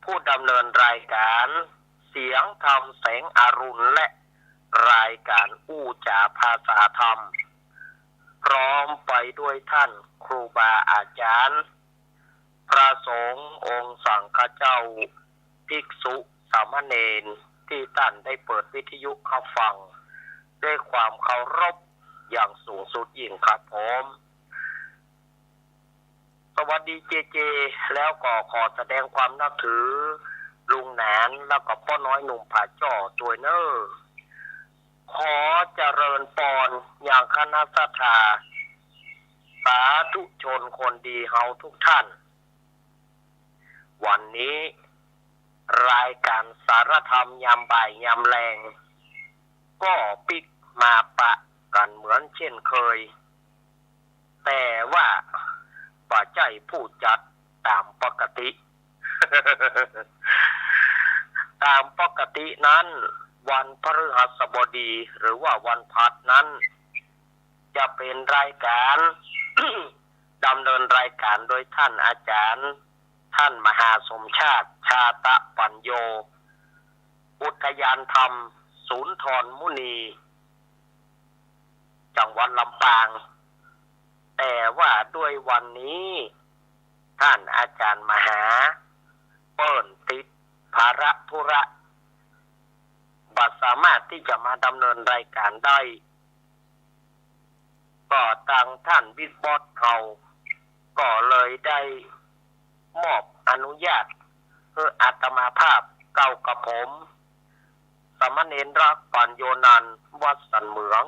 ผู้ดำเนินรายการเสียงธรรมแสงอรุณและรายการอู้จาภาษาธรรมพร้อมไปด้วยท่านครูบาอาจารย์พระสงฆ์องค์สังฆเจ้าภิกษุสามเณรที่ท่านได้เปิดวิทยุเข้าฟังด้วยความเคารพอย่างสูงสุดยิ่งครับผมสวัสดีเจเจแล้วก็ขอแสดงความนับถือลุงแหนนแล้วก็พ่อน้อยหนุ่มผาจ่อตัวเนอร์ขอเจริญพรอย่างคณะสัตยาสาธุชนคนดีเฮาทุกท่านวันนี้รายการสารธรรมยามบ่ายยามแรงก็ปิกมาปะกันเหมือนเช่นเคยแต่ว่าป่าใจผู้จัดตามปกติ ตามปกตินั้นวันพฤหัสบดีหรือว่าวันพัดนั้นจะเป็นรายการ ดำเนินรายการโดยท่านอาจารย์ท่านมหาสมชาติชาตะปัญโยอุทยานธรรมศูนย์ธรมุนีจังหวัดลำปางแต่ว่าด้วยวันนี้ท่านอาจารย์มหาเปิ้นติดภาระธุระบัดสามารถที่จะมาดำเนินรายการได้ก็ทางท่านบิ๊กบอสเขาก็เลยได้มอบอนุญาตเพื่ออาตมาภาพเก่ากับผมสามเณรรักปัญโยนันท์วัดสันเหมือง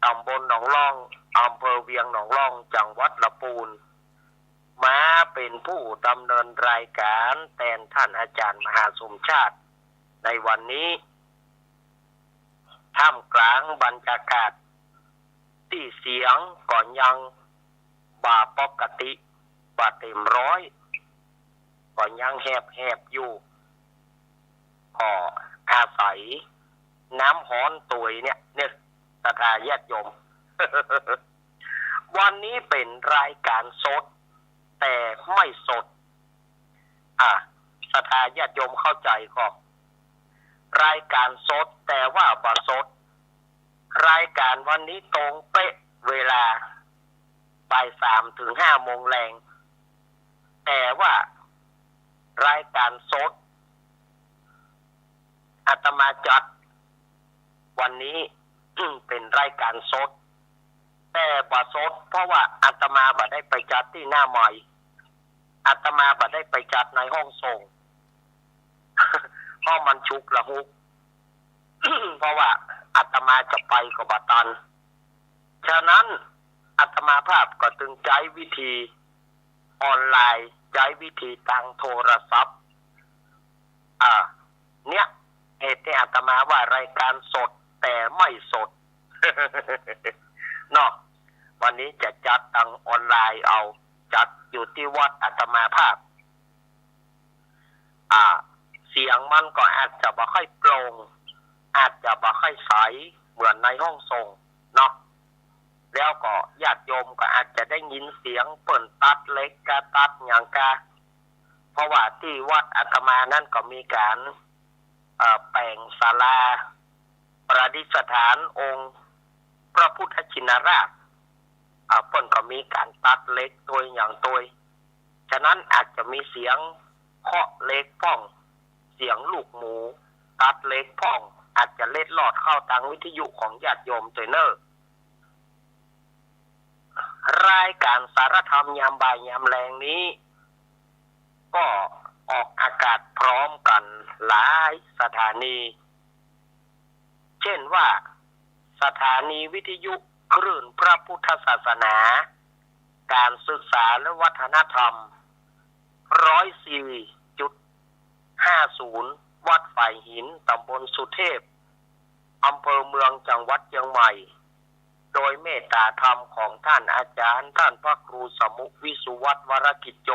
ตำบลหนองล่องอำเภอเวียงหนองล่องจังหวัดลำพูนมาเป็นผู้ดำเนินรายการแทนท่านอาจารย์มหาสมชาติในวันนี้ท่ามกลางบรรยากาศที่เสียงก่อนยังบาปกติบาเต็มร้อยก่อนยังแหบอยู่ก็อาศัยน้ำฮ้อนตุยเนี่ยศรัทธาญาติโยม วันนี้เป็นรายการสดแต่ไม่สดศรัทธาญาติโยมเข้าใจก็รายการสดแต่ว่าบ่สดรายการวันนี้ตรงเป๊ะเวลาบ่าย3 ถึง 5 โมงแรงแต่ว่ารายการสดอาตมาจัดวันนี้เป็นรายการสดแต่บ่สดเพราะว่าอาตมาบ่ได้ไปจัดที่หน้าใหม่อาตมาบ่ได้ไปจัดในห้องส่ง เพราะมันชุกละหุก เพราะว่าอาตมาจะไปกับบ่ตันฉะนั้นอาตมาภาพก็จึงใช้วิธีออนไลน์ใช้วิธีทางโทรศัพท์เนี่ยเหตุที่อาตมาว่ารายการสดแต่ไม่สด เนาะวันนี้จะจัดทางออนไลน์เอาจัดอยู่ที่วัดอาตมาภาพเสียงมันก็อาจจะบ่ค่อยโปร่งอาจจะบ่ค่อยใสเหมือนในห้องส่งเนาะแล้วก็ญาติโยมก็อาจจะได้ยินเสียงเปิ่นตัดเล็กกะตัดอย่างกะเพราะว่าที่วัดอาตมานั้นก็มีการแปลงศาลาประดิษฐานองค์พระพุทธชินราชเพิ่นก็มีการตัดเล็กตัวอย่างตัวฉะนั้นอาจจะมีเสียงเคาะเล็กพ่องเสียงลูกหมูตัดเล็กพ่องอาจจะเล็ดลอดเข้าทางวิทยุของญาติโยมตัวเนอร์รายการสารธรรมยามบ่ายยามแรงนี้ก็ออกอากาศพร้อมกันหลายสถานีเช่นว่าสถานีวิทยุคลื่นพระพุทธศาสนาการศึกษาและวัฒนธรรม104.50 วัดฝ่ายหินตำบลสุเทพอำเภอเมืองจังหวัดเชียงใหม่โดยเมตตาธรรมของท่านอาจารย์ท่านพระครูสมุวิสุวัฒน์วรกิจโจ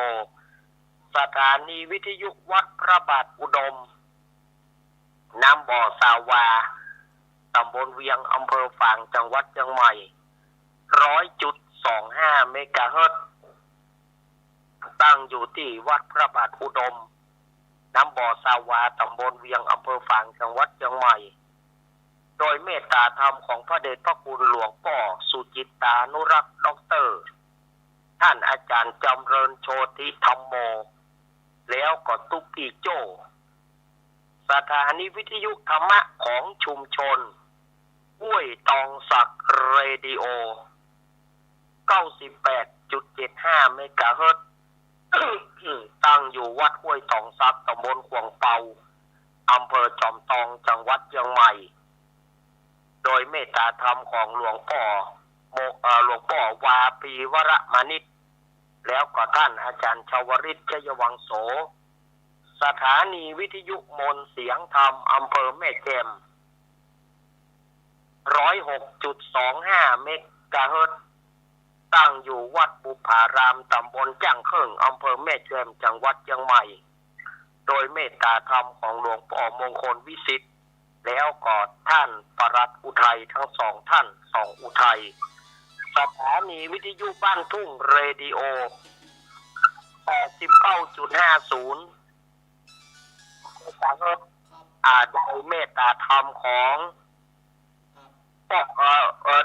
สถานีวิทยุวัดพระบาทอุดมน้ำบ่อสาวาตำบลเวียงอำเภอฝางจังหวัดเชียงใหม่ 100.25 เมกะเฮิรตซ์ตั้งอยู่ที่วัดพระบาทอุดม น้ำบ่อสาวาตำบลเวียงอำเภอฝางจังหวัดเชียงใหม่โดยเมตตาธรรมของพระเดชพระคุณหลวงพ่อสุจิตตานุรักษ์ด็อกเตอร์ท่านอาจารย์จำเริญโชติธรรมโมแล้วก็ตุ๊กกี้โจสถานีวิทยุธรรมะของชุมชนห้วยตองสักเรดิโอ 98.75 เมกะเฮิรตซ์ ตั้งอยู่วัดห้วยตองสักตำบลขวงเปาอำเภอจอมทองจังหวัดเชียงใหม่โดยเมตตาธรรมของหลวงพ่อวาปีวรมานิชแล้วก็ท่านอาจารย์ชวริตชยวังโสสถานีวิทยุมนเสียงธรรมอำเภอแม่แจ่ม 106.25 เมกะเฮิรตซ์ตั้งอยู่วัดบุพารามตำบลจ้างเคิงอำเภอแม่แจ่มจังหวัดเชียงใหม่โดยเมตตาธรรมของหลวงพ่อมงคลวิสิทธิ์แล้วก็ท่านปรัตอุทัยทั้งสองท่านสองอุทัยสถานีวิทยุบ้านทุ่งเรดิโอ 89.50 โดยเมตตาธรรมของ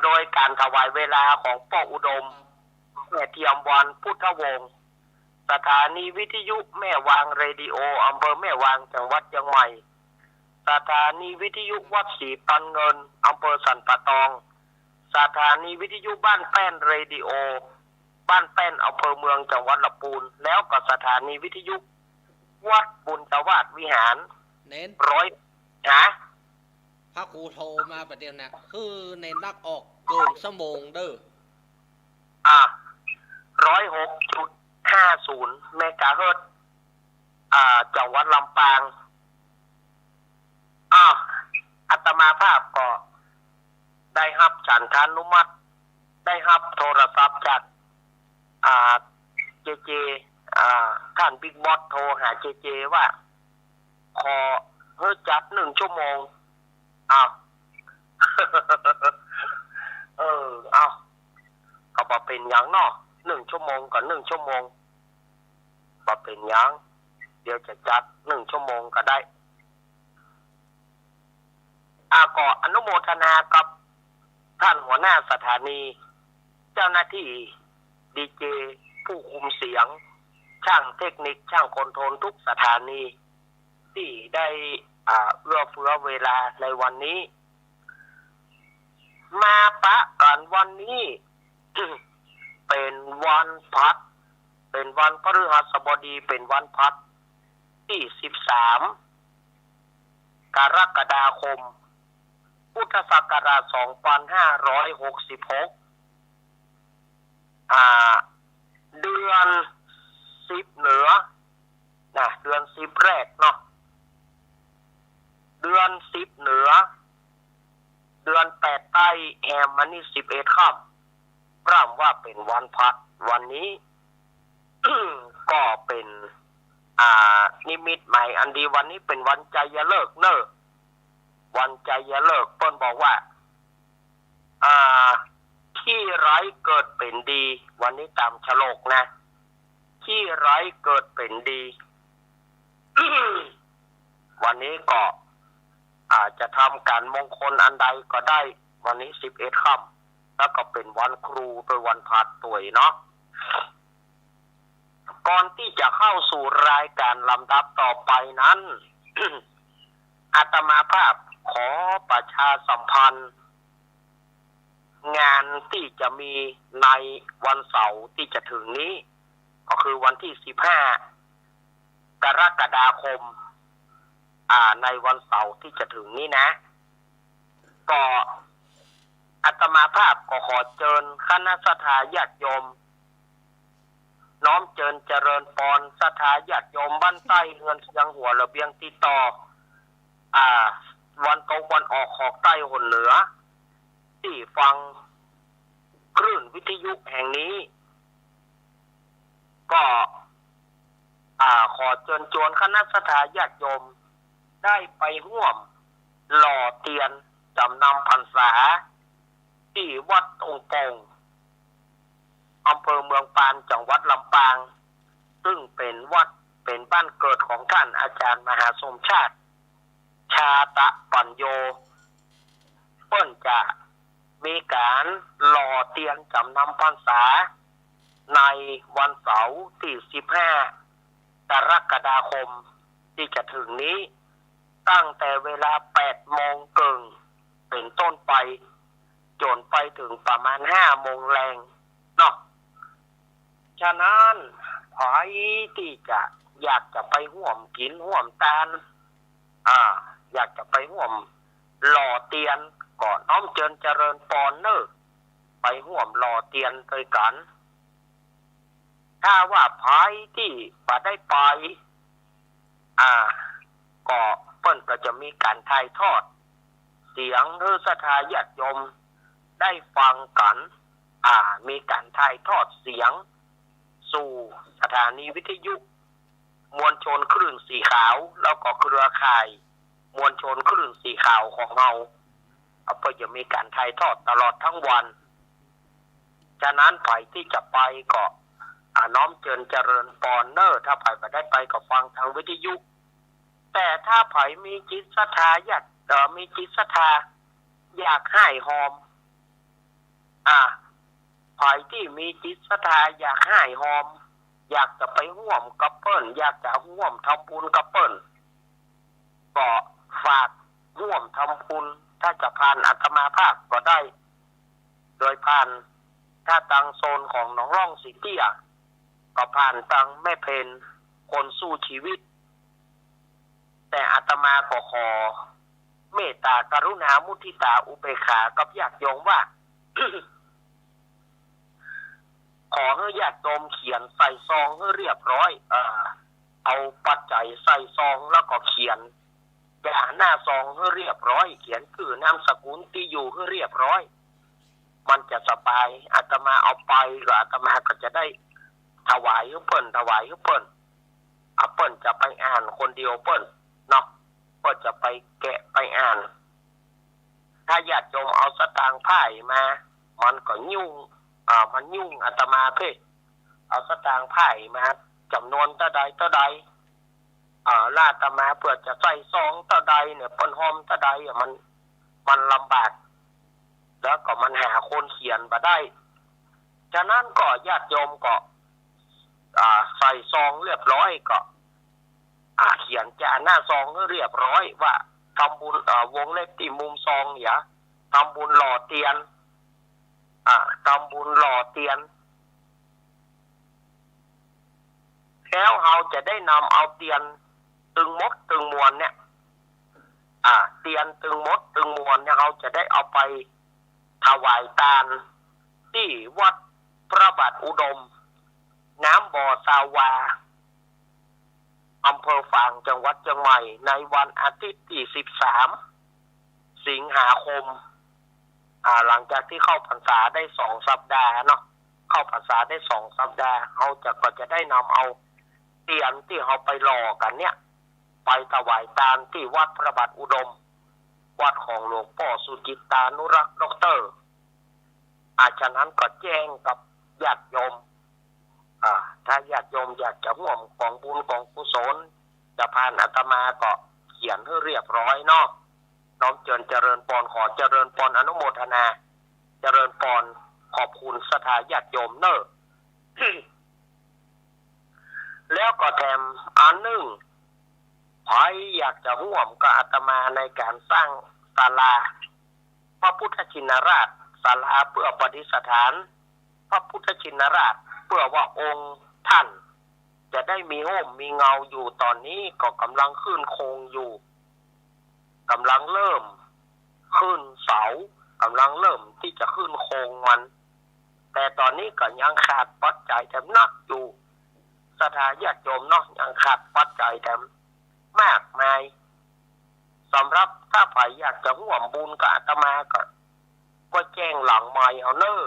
โดยการถวายเวลาของป้ออุดมแม่เทียมวันพุทธวงศ์สถานีวิทยุแม่วางเรดิโออำเภอแม่วางจังหวัดเชียงใหม่สถานีวิทยุวัดศรีปันเงินอำเภอสันป่าตองสถานีวิทยุบ้านแป้นเรดิโอบ้านแป้นอำเภอเมืองจังหวัดลำพูนแล้วก็สถานีวิทยุวัดบุญตวาดวิหารเน้นพระครูโทรมาประเดี๋ยวนี้คือเน้นนักออกเกินชั่วโมงเด้อ106.50 เมกะเฮิรตซ์จังหวัดลำปางอาตมาภาพก็ได้รับฉันทานุมัติได้รับโทรศัพท์จากเจท่านบิ๊กบอสโทรหาเจว่าขอเพื่อจัด1 ชั่วโมงก็บ่เป็นหยังเนาะ1 ชั่วโมงกับ1 ชั่วโมงบ่เป็นหยังเดี๋ยวจะจัด1 ชั่วโมงก็ได้ก็อนุโมทนากับท่านหัวหน้าสถานีเจ้าหน้าที่ดีเจผู้คุมเสียงช่างเทคนิคช่างคอนโทรลทุกสถานีที่ได้เอื้อเฟื้อเวลาในวันนี้มาปะกันวันนี้ เป็นวันพัดเป็นวันพฤหัสบดีเป็นวันพัดที่13 กรกฎาคมพุทธศักราช 2566 เดือน10เหนือนะเดือน10แรกเนาะเดือน10เหนือเดือน8ใต้แฮมมันนี่11ค่ำร่ำว่าเป็นวันพัดวันนี้ ก็เป็นนิมิตใหม่อันดีวันนี้เป็นวันใจเลิกเนอะวันใจเลิกเพิ่นบอกว่าที่ไร้เกิดเป็นดีวันนี้ตามฉลกนะที่ไร้เกิดเป็นดี วันนี้ก็จะทำการมงคลอันใดก็ได้วันนี้11ค่ำแล้วก็เป็นวันครูโดยวันพัดตัวยเนาะก่อนที่จะเข้าสู่รายการลำดับต่อไปนั้น อาตมาภาพขอประชาสัมพันธ์งานที่จะมีในวันเสาร์ที่จะถึงนี้ก็คือวันที่15 กรกฎาคมในวันเสาร์ที่จะถึงนี้นะก็อาตมาภาพก็ขอเชิญคณะศรัทธาญาติโยมน้อมเชิญเจริญพรศรัทธาญาติโยมบ้านใต้เฮือนเสียงหัวระเบียงติดต่อวันตกวันออกของใต้หนเหนือที่ฟังคลื่นวิทยุแห่งนี้ก็ขอเชิญชวนคณะศรัทธาญาติโยมได้ไปร่วมหล่อเทียนจำนำพรรษาที่วัดองค์ปงอำเภอเมืองปานจังหวัดลำปางซึ่งเป็นวัด เป็นบ้านเกิดของท่านอาจารย์มหาสมชาติชาตะปัญโยเปิ้นจะมีการหล่อเตียนจำนำพรรษาในวันเสาร์ที่15กรกฎาคมที่จะถึงนี้ตั้งแต่เวลา 8 โมงครึ่งเป็นต้นไปจนไปถึงประมาณ 5 โมงแรงเนาะฉะนั้นใครที่จะอยากจะไปร่วมกินร่วมทานอยากจะไปร่วมหล่อเตียนก่อนน้อมเจริญปอนเนอร์ไปร่วมหล่อเตียนด้วยกันถ้าว่าใครที่บ่ได้ไปก็เปิ้นก็จะมีการถ่ายทอดเสียงให้ศรัทธาญาติโยมได้ฟังกันมีการถ่ายทอดเสียงสู่สถานีวิทยุมวลชนคลื่นสีขาวแล้วก็เครือข่ายมวลชนคลื่นสีขาวของเราก็จะมีการถ่ายทอดตลอดทั้งวันฉะนั้นใครที่จะไปก็น้อมเจริญปอนเนอร์ถ้าใครไม่ได้ไปก็ฟังทางวิทยุแต่ถ้าใครมีจิตศรัทธาอยากมีจิตศรัทธาอยากให้หอมใครที่มีจิตศรัทธาอยากให้หอมอยากจะไปร่วมกับเปิ้นอยากจะร่วมทำบุญกับเปิ้นก็ฝากร่วมทำบุญถ้าจะผ่านอาตมาภาพก็ได้โดยผ่านถ้าตังโซนของหนองร่องสีเตี้ยก็ผ่านตังแม่เพนคนสู้ชีวิตแต่อาตมาก็ขอเมตตากรุณามุทิตาอุเบกขากับญาติโยมว่า ขอให้ญาติโยมเขียนใส่ซองให้เรียบร้อยเอาปัจจัยใส่ซองแล้วก็เขียนหน้าซองให้เรียบร้อยเขียนคือนามสกุลที่อยู่ให้เรียบร้อยมันจะสบายอาตมาเอาไปหรืออาตมาก็จะได้ถวายให้เปิ้นเปิ้นจะไปอ่านคนเดียวเปิ้นเนาะเปิ้นจะไปแกะไปอ่านถ้าญาติโยมเอาสตางค์ไพ่มามันก็ยุ่งมันยุ่งอาตมาเพ่เอาสตางค์ไพ่มาจำนวนเท่าใดลาตมาเพื่อจะใส่ซองเท่าใดเนี่ยเปิ้นหอมเท่าใดมันลำบากแล้วก็มันหาคนเขียนมาได้ฉะนั้นก็ญาติโยมก็ใส่ซองเรียบร้อยก็เขียนจานหน้าซองให้เรียบร้อยว่าทำบุญวงเล็บที่มุมซองเนี่ยทำบุญหล่อเตียนทำบุญหล่อเตียนแล้วเราจะได้นำเอาเตียนตึงมดตึงมวลเนี่ยเตียนตึงมดตึงมวลเนี่ยเราจะได้เอาไปถวายทานที่วัดพระบาทอุดมน้ำบ่อสาวาอำเภอฝางจังหวัดเชียงใหม่ในวันอาทิตย์ที่13 สิงหาคมหลังจากที่เข้าพรรษาได้2 สัปดาห์เนาะเข้าพรรษาได้2 สัปดาห์เขาก็จะได้นำเอาเตียนที่เขาไปหล่อกันเนี่ยไปถวายทานที่วัดพระบาทอุดมวัดของหลวงพ่อสุจิตตานุรักษ์ดร.ฉะนั้นก็แจ้งกับญาติโยมถ้าญาติโยมอยากจะร่วมของบุญของกุศลจะผ่านอาตมาก็เขียนให้เรียบร้อยเนาะน้อมเจริญปอนขอเจริญปอนอนุโมทนาเจริญปอนขอบคุณศรัทธาญาติโยมเนอะ แล้วก็แถมอันหนึ่งใครอยากจะร่วมกับอาตมาในการสร้างศาลาพระพุทธชินราชศาลาเพื่อประดิษฐานพระพุทธชินราชเพื่อว่าองค์ท่านจะได้มีร่มมีเงาอยู่ตอนนี้ก็กำลังขึ้นโครงอยู่กำลังเริ่มขึ้นเสากำลังเริ่มที่จะขึ้นโครงมันแต่ตอนนี้ก็ยังขาดปัจจัยแถมนักอยู่ศรัทธาญาติโยมเนาะยังขาดปัจจัยแถมมากมายสำหรับถ้าใครอยากจะร่วมบุญกับอาตมาก็แจ้งหลังไมค์เอาเนอะ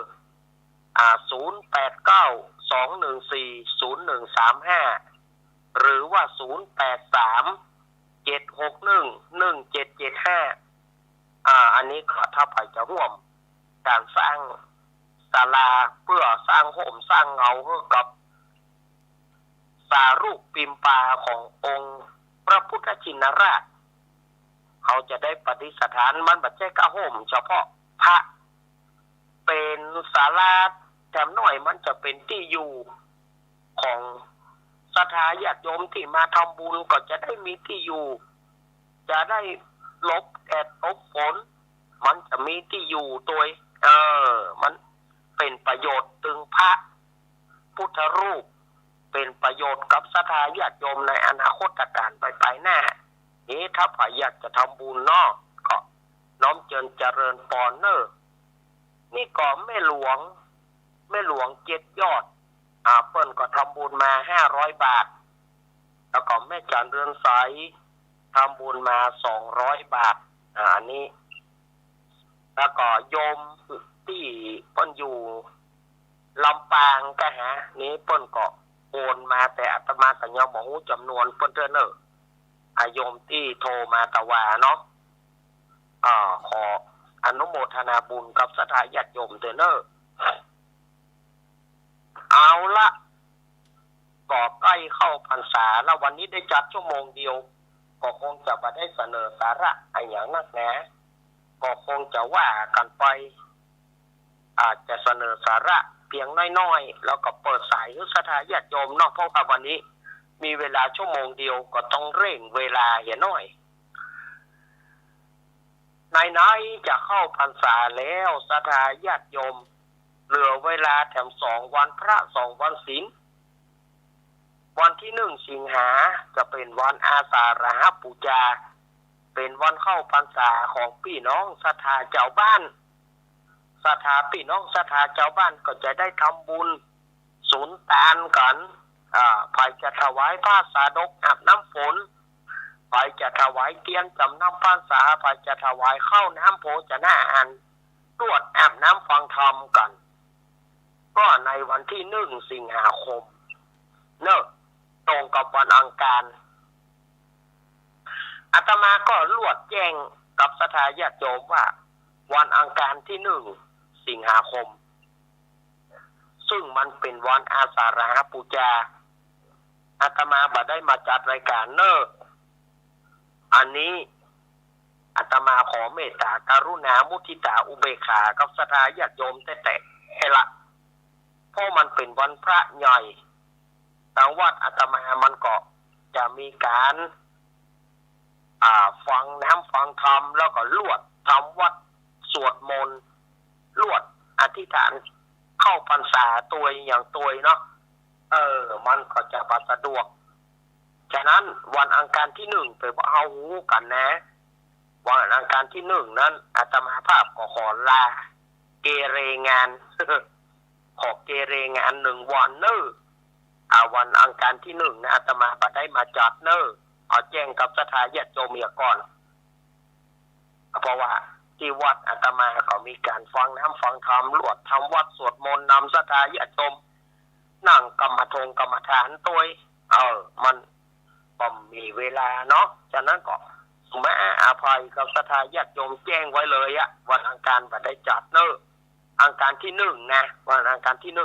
0892140135หรือว่า0837611775อันนี้ก็ถ้าใครจะร่วมการสร้างศาลาเพื่อสร้างโฮมสร้างเงาให้กับ สารูปปิมปาขององค์พระพุทธชินราชเขาจะได้ปฏิสถานมันบัดเจ้กระห่มเฉพาะพระเป็นศาลาแถมหน่อยมันจะเป็นที่อยู่ของศรัทธาญาติโยมที่มาทำบุญก็จะได้มีที่อยู่จะได้หลบแดดหลบฝนมันจะมีที่อยู่ตัวมันเป็นประโยชน์ถึงพระพุทธรูปเป็นประโยชน์กับศรัทธาญาติโยมในอนาคตการไปหน้านี้ถ้าใครอยากจะทำบุญเนาะก็น้อมเจริญปอนเนอร์นี่ก็แม่หลวง7 ยอดเปิ้นก็ทำบุญมา500 บาทแล้วก็แม่จันเรือนใสทำบุญมา200 บาทอันนี้แล้วก็โยมที่เปิ้นอยู่ลำปางก็นี้เปิ้นก็โอนมาแต่อาตมาก็ยังบ่ฮู้จำนวนเปิ้นเด้อเนอะโยมที่โทรมาตะวาเนาะขออนุโมทนาบุญกับศรัทธาญาติโยมเด้อเนอะเอาละก็ใกล้เข้าพรรษาแล้ววันนี้ได้จัดชั่วโมงเดียวก็คงจะมาได้เสนอสาระอย่างนักแหนะก็คงจะว่ากันไปอาจจะเสนอสาระเพียงน้อยๆแล้วก็เปิดสายให้ศรัทธาญาติโยมเนาะเพราะว่าวันนี้มีเวลาชั่วโมงเดียวก็ต้องเร่งเวลาอย่างน้อยไหนๆจะเข้าพรรษาแล้วศรัทธาญาติโยมเหลือเวลาแถม2 วันพระ2 วันศีลวันที่1 สิงหาจะเป็นวันอาสาฬหบูชาเป็นวันเข้าพรรษาของพี่น้องศรัทธาเจ้าบ้านศรัทธาพี่น้องศรัทธาเจ้าบ้านก็จะได้ทำบุญสุนทานกันไปจะถวายผ้าสาดกอาบน้ำฝนไปจะถวายเทียนจำนำพรรษาไปจะถวายข้าวน้ำโภชนาอาหารตรวจอาบน้ำฟังธรรมกันก็ในวันที่1 สิงหาคมเนอะตรงกับวันอังคารอาตมาก็รวดแจ้งกับศรัทธาญาติโยมว่าวันอังคารที่1 สิงหาคมซึ่งมันเป็นวันอาสาฬหบูชาอาตมาบ่ได้มาจัดรายการเนอะอันนี้อาตมาขอเมตตากรุณามุทิตาอุเบกขากับศรัทธาญาติโยมแต่ละเพราะมันเป็นวันพระใหญ่ทางวัดอาตมามันก็จะมีการฟังน้ำฟังธรรมแล้วก็ลวดทำวัดสวดมนต์ลวดอธิษฐานเข้าพรรษาตัวอย่างตัวเนาะมันก็จะประสะดวกฉะนั้นวันอังคารที่1ไปเอาหูกันนะวันอังคารที่1นั้นอาตมาภาพก็ขอลาเกเรงาน ขอเกเรงาน1 วันเนอะวันอังคารที่1นะอาตมาบ่ได้มาจัดเนอะเอาแจ้งกับศรัทธาญาติโยมก่อนเพราะว่าที่วัดอาตมาก็มีการฟังน้ำฟังธรรมลวดทำวัดสวดมนต์นำศรัทธาญาติโยมนั่งกรรมฐานตัวมันก็มีเวลาเนาะฉะนั้นก็มาอาภัยกับศรัทธาญาติโยมแจ้งไว้เลยวันอังคารบ่ได้จัดเนอะอังคารที่1นะวันอังคารที่1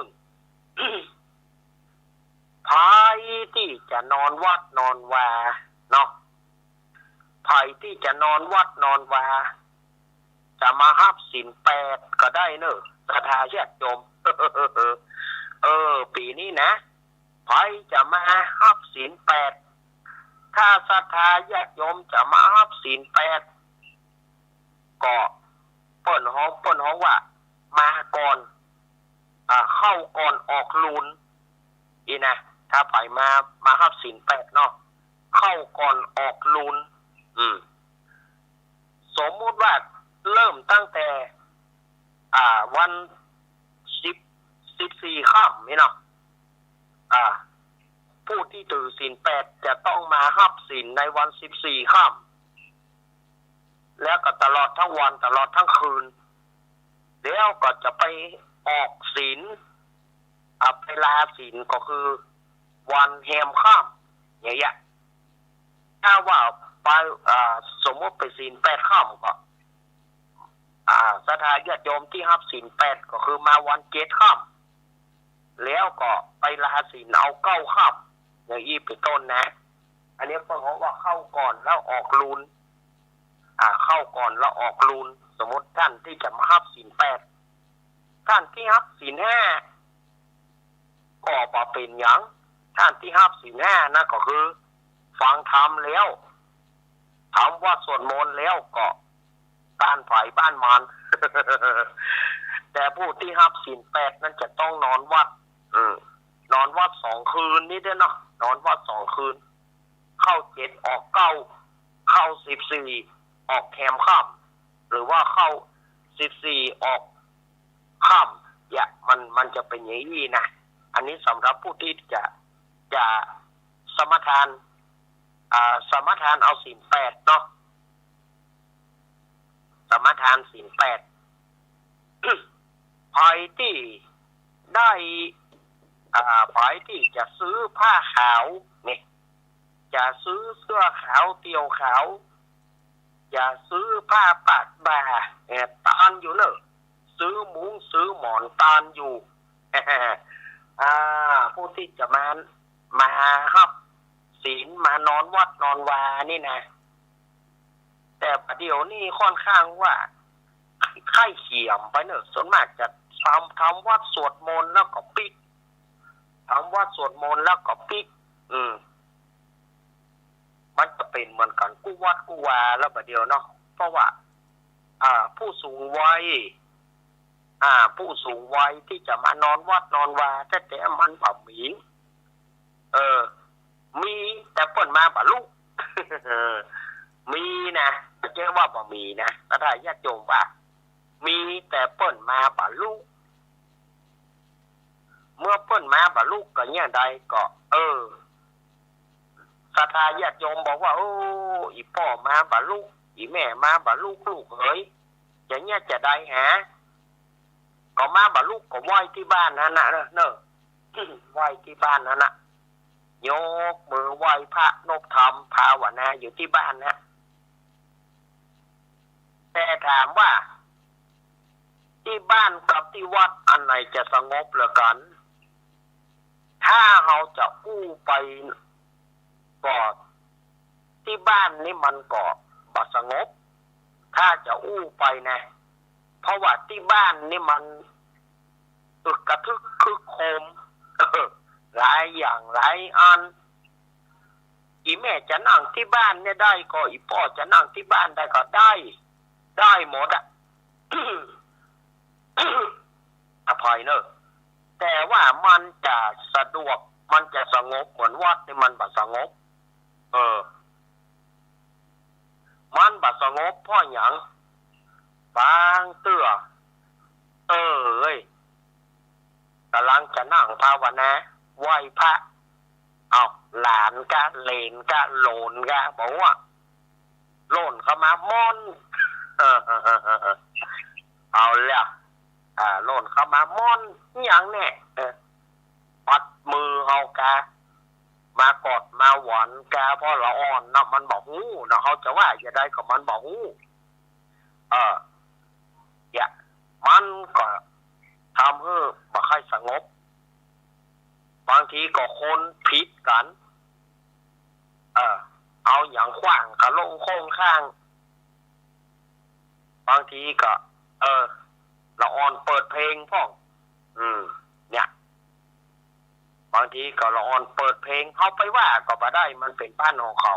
ภัยที่จะนอนวัดนอนวาเนาะภัยที่จะนอนวัดนอนวาจะมาหับศีล8ก็ได้เนอะศรัทธาญาติโยมปีนี้นะภัยจะมาหับศีล8ถ้าศรัทธาญาติโยมจะมาหับศีล8ก็เปิ้นฮ้องว่ามาก่อนเข้าก่อนออกลูนอีนะถ้าไปมาหับศีล8เนาะเข้าก่อนออกลูนสมมุติว่าเริ่มตั้งแต่วัน14 ค่ำนี่เนาะผู้ที่ถือศีล8จะต้องมาหับศีลในวัน14 ค่ำแล้วก็ตลอดทั้งวันตลอดทั้งคืนแล้วก็จะไปออกศีลไปลาศีลก็คือวันแฮมค่ำอย่างเงี้ยถ้าว่าไปสมมติไปศีล8 ค่ำก็ศรัทธาญาติโยมที่รับศีล8ก็คือมาวัน7 ค่ำแล้วก็ไปลาศีลเอา9 ค่ำ อย่างอีเป็นต้นนะอันนี้เพราะว่าเข้าก่อนแล้วออกลูนเข้าก่อนแล้วออกลูนสมมติท่านที่จะมาฮับศีล8ท่านที่ฮับศีล5ก็บ่เป็นหยังท่านที่ฮับศีล5นั่นก็คือฟังธรรมแล้วถามว่าสวดมนต์แล้วก็บ้านฝ่ายบ้านมัน แต่ผู้ที่ฮับศีล8นั้นจะต้องนอนวัดนอนวัด2 คืนนี่เด้อเนาะนอนวัด2 คืนเข้า7ออก9เข้า14ออกแคมค่ำหรือว่าเข้า14ออกค่ำเนี่ยมันจะเป็นอย่างนี้นะอันนี้สำหรับผู้ที่จะสมทานเอาศีล8เนาะสมทานศีล8 ใครที่ได้ใครที่จะซื้อผ้าขาวเนี่ยจะซื้อเสื้อขาวเตี่ยวขาวจะซื้อผ้าปากบ่าตานอยู่เนอะซื้อมุ้งซื้อหมอนตานอยู่ ผู้ที่จะมาฮับศีลมานอนวัดนอนวานี่นะแต่ประเดี๋ยวนี้ค่อนข้างว่าไข้เขียมไปเนอะส่วนมากจะทำวัดสวดมนต์แล้วก็ปิกทำวัดสวดมนต์แล้วก็ปิกมันจะเป็นเหมือนกันกู้วัดกู้วาแล้วประเดี๋ยวเนาะเพราะว่าผู้สูงวัยผู้สูงวัยที่จะมานอนวัดนอนวาแต่มันบ่มีมีแต่เปิ้นมาบ่ลูก มีนะไม่ใช่ว่าบ่มีนะถ้าญาติโยมว่ามีแต่เปิ้นมาบ่ลูกเมื่อเปิ้นมาบ่ลูกก็เนี่ยใดก็ศรัทธาญาติโยมบอกว่าโอ้อีพ่อมาบ่ลูกอีแม่มาบ่ลูกเอ้ยอย่างเงี้ยจะได้หาก็มาบ่ลูกก็ไหว้ที่บ้านนั่นน่ะเนอะไหว้ที่บ้านนั่นน่ะยกมือไหว้พระนบธรรมภาวนาอยู่ที่บ้านนะแต่ถามว่าที่บ้านกับที่วัดอันไหนจะสงบเหลือกันถ้าเราจะอู้ไปก็ที่บ้านนี่มันก็บ่สงบถ้าจะอู้ไปนะเพราะว่าที่บ้านนี่มันอึกกระทึกคึกโคมหลายอย่างหลายอันอีแม่จะนั่งที่บ้านเนี่ยได้ก็อีพ่อจะนั่งที่บ้านได้ก็ได้หมดอภัยเนอะแต่ว่ามันจะสะดวกมันจะสงบเหมือนวัดนี่มันบ่สงบมันบ่สงบเพราะหยังบางเตื้อกำลังจะนั่งภาวนาไหว้พระเอาหลานกะเลนกะโหลนกะบอกว่าโหลนเข้ามามอนเอาแล้วโหลนเข้ามามอนอย่างแน่ปัดมือเอากะมากอดมาหวานกะเพราะละอ่อนนะมันบอกหูนะเขาจะว่าอย่าได้ก็มันบอกหูอย่ามันก็ทำให้บ่ค่อยสงบบางทีก็คนผิดกันเอาอย่างขว้างกะลงโค้งข้างบางทีก็ละอ่อนเปิดเพลงพ่องเนี่ยบางทีก็ละอ่อนเปิดเพลงเขาไปว่าก็บ่ได้มันเป็นบ้านของเขา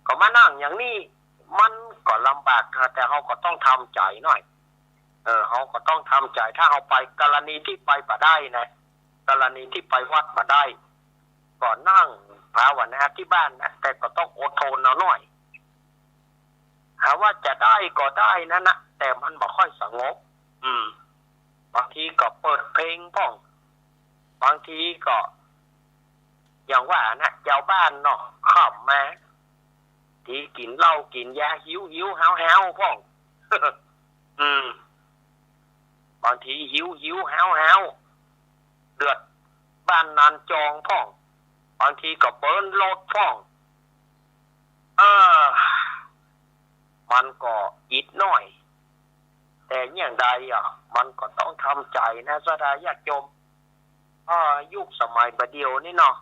ก็มานั่งอย่างนี้มันก็ลำบากแต่เขาก็ต้องทำใจหน่อยเขาก็ต้องทำใจถ้าเขาไปกรณีที่ไปบ่ได้นะกรณีที่ไปวัดบ่ได้ก็นั่งภาวนาที่บ้านนะแต่ก็ต้องอดทนเอาหน่อยหาว่าจะได้ก็ได้นั่นนะแต่มันบ่ค่อยสงบบางทีก็เปิดเพลงป้องบางทีก็อย่างว่านะเจ้าบ้านเนาะขับมาที่กินเหล้ากินยาหิวห้าวพ่อง บางทีหิวห้าวเดือดบ้านนานจองพ่องบางทีก็เปิ้นรถพ่องมันก็อิดหน่อยแต่อย่างใดมันก็ต้องทำใจนะสดาญาติโยม ยุคสมัยประเดียวนี่เนาะ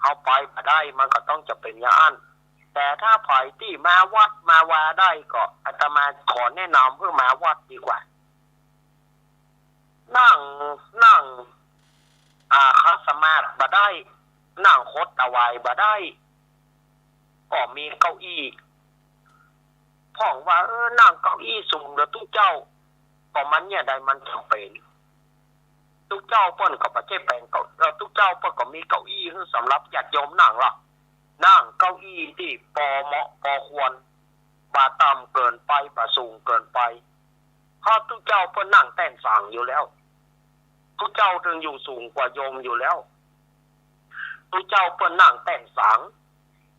เอาไปมาได้มันก็ต้องจะเป็นอย่างนั้นแต่ถ้าไผ่ที่มาวัดมาวาได้ก็อาตมาขอแนะนำเพื่อมาวัดดีกว่านั่งคัสมาธิมาได้นั่งคดตะวายมาได้ก็มีเก้าอี้พ่องว่านั่งเก้าอี้สูงเด้อทุกเจ้าก็มันเนี่ยใดมันจำเป็นทุกเจ้าเปิ้นก็บ่ใช่แปลงเก้าทุกเจ้าเปิ้นก็มีเก้าอี้คือสำหรับญาติโยมนั่งล่ะนั่งเก้าอี้ที่พอเหมาะพอควรบ่ต่ำเกินไปบ่สูงเกินไปเพราะทุกเจ้าเปิ้นนั่งแต่งสั่งอยู่แล้วทุกเจ้าถึงอยู่สูงกว่าโยมอยู่แล้วทุกเจ้าเปิ้นนั่งแต่งสัง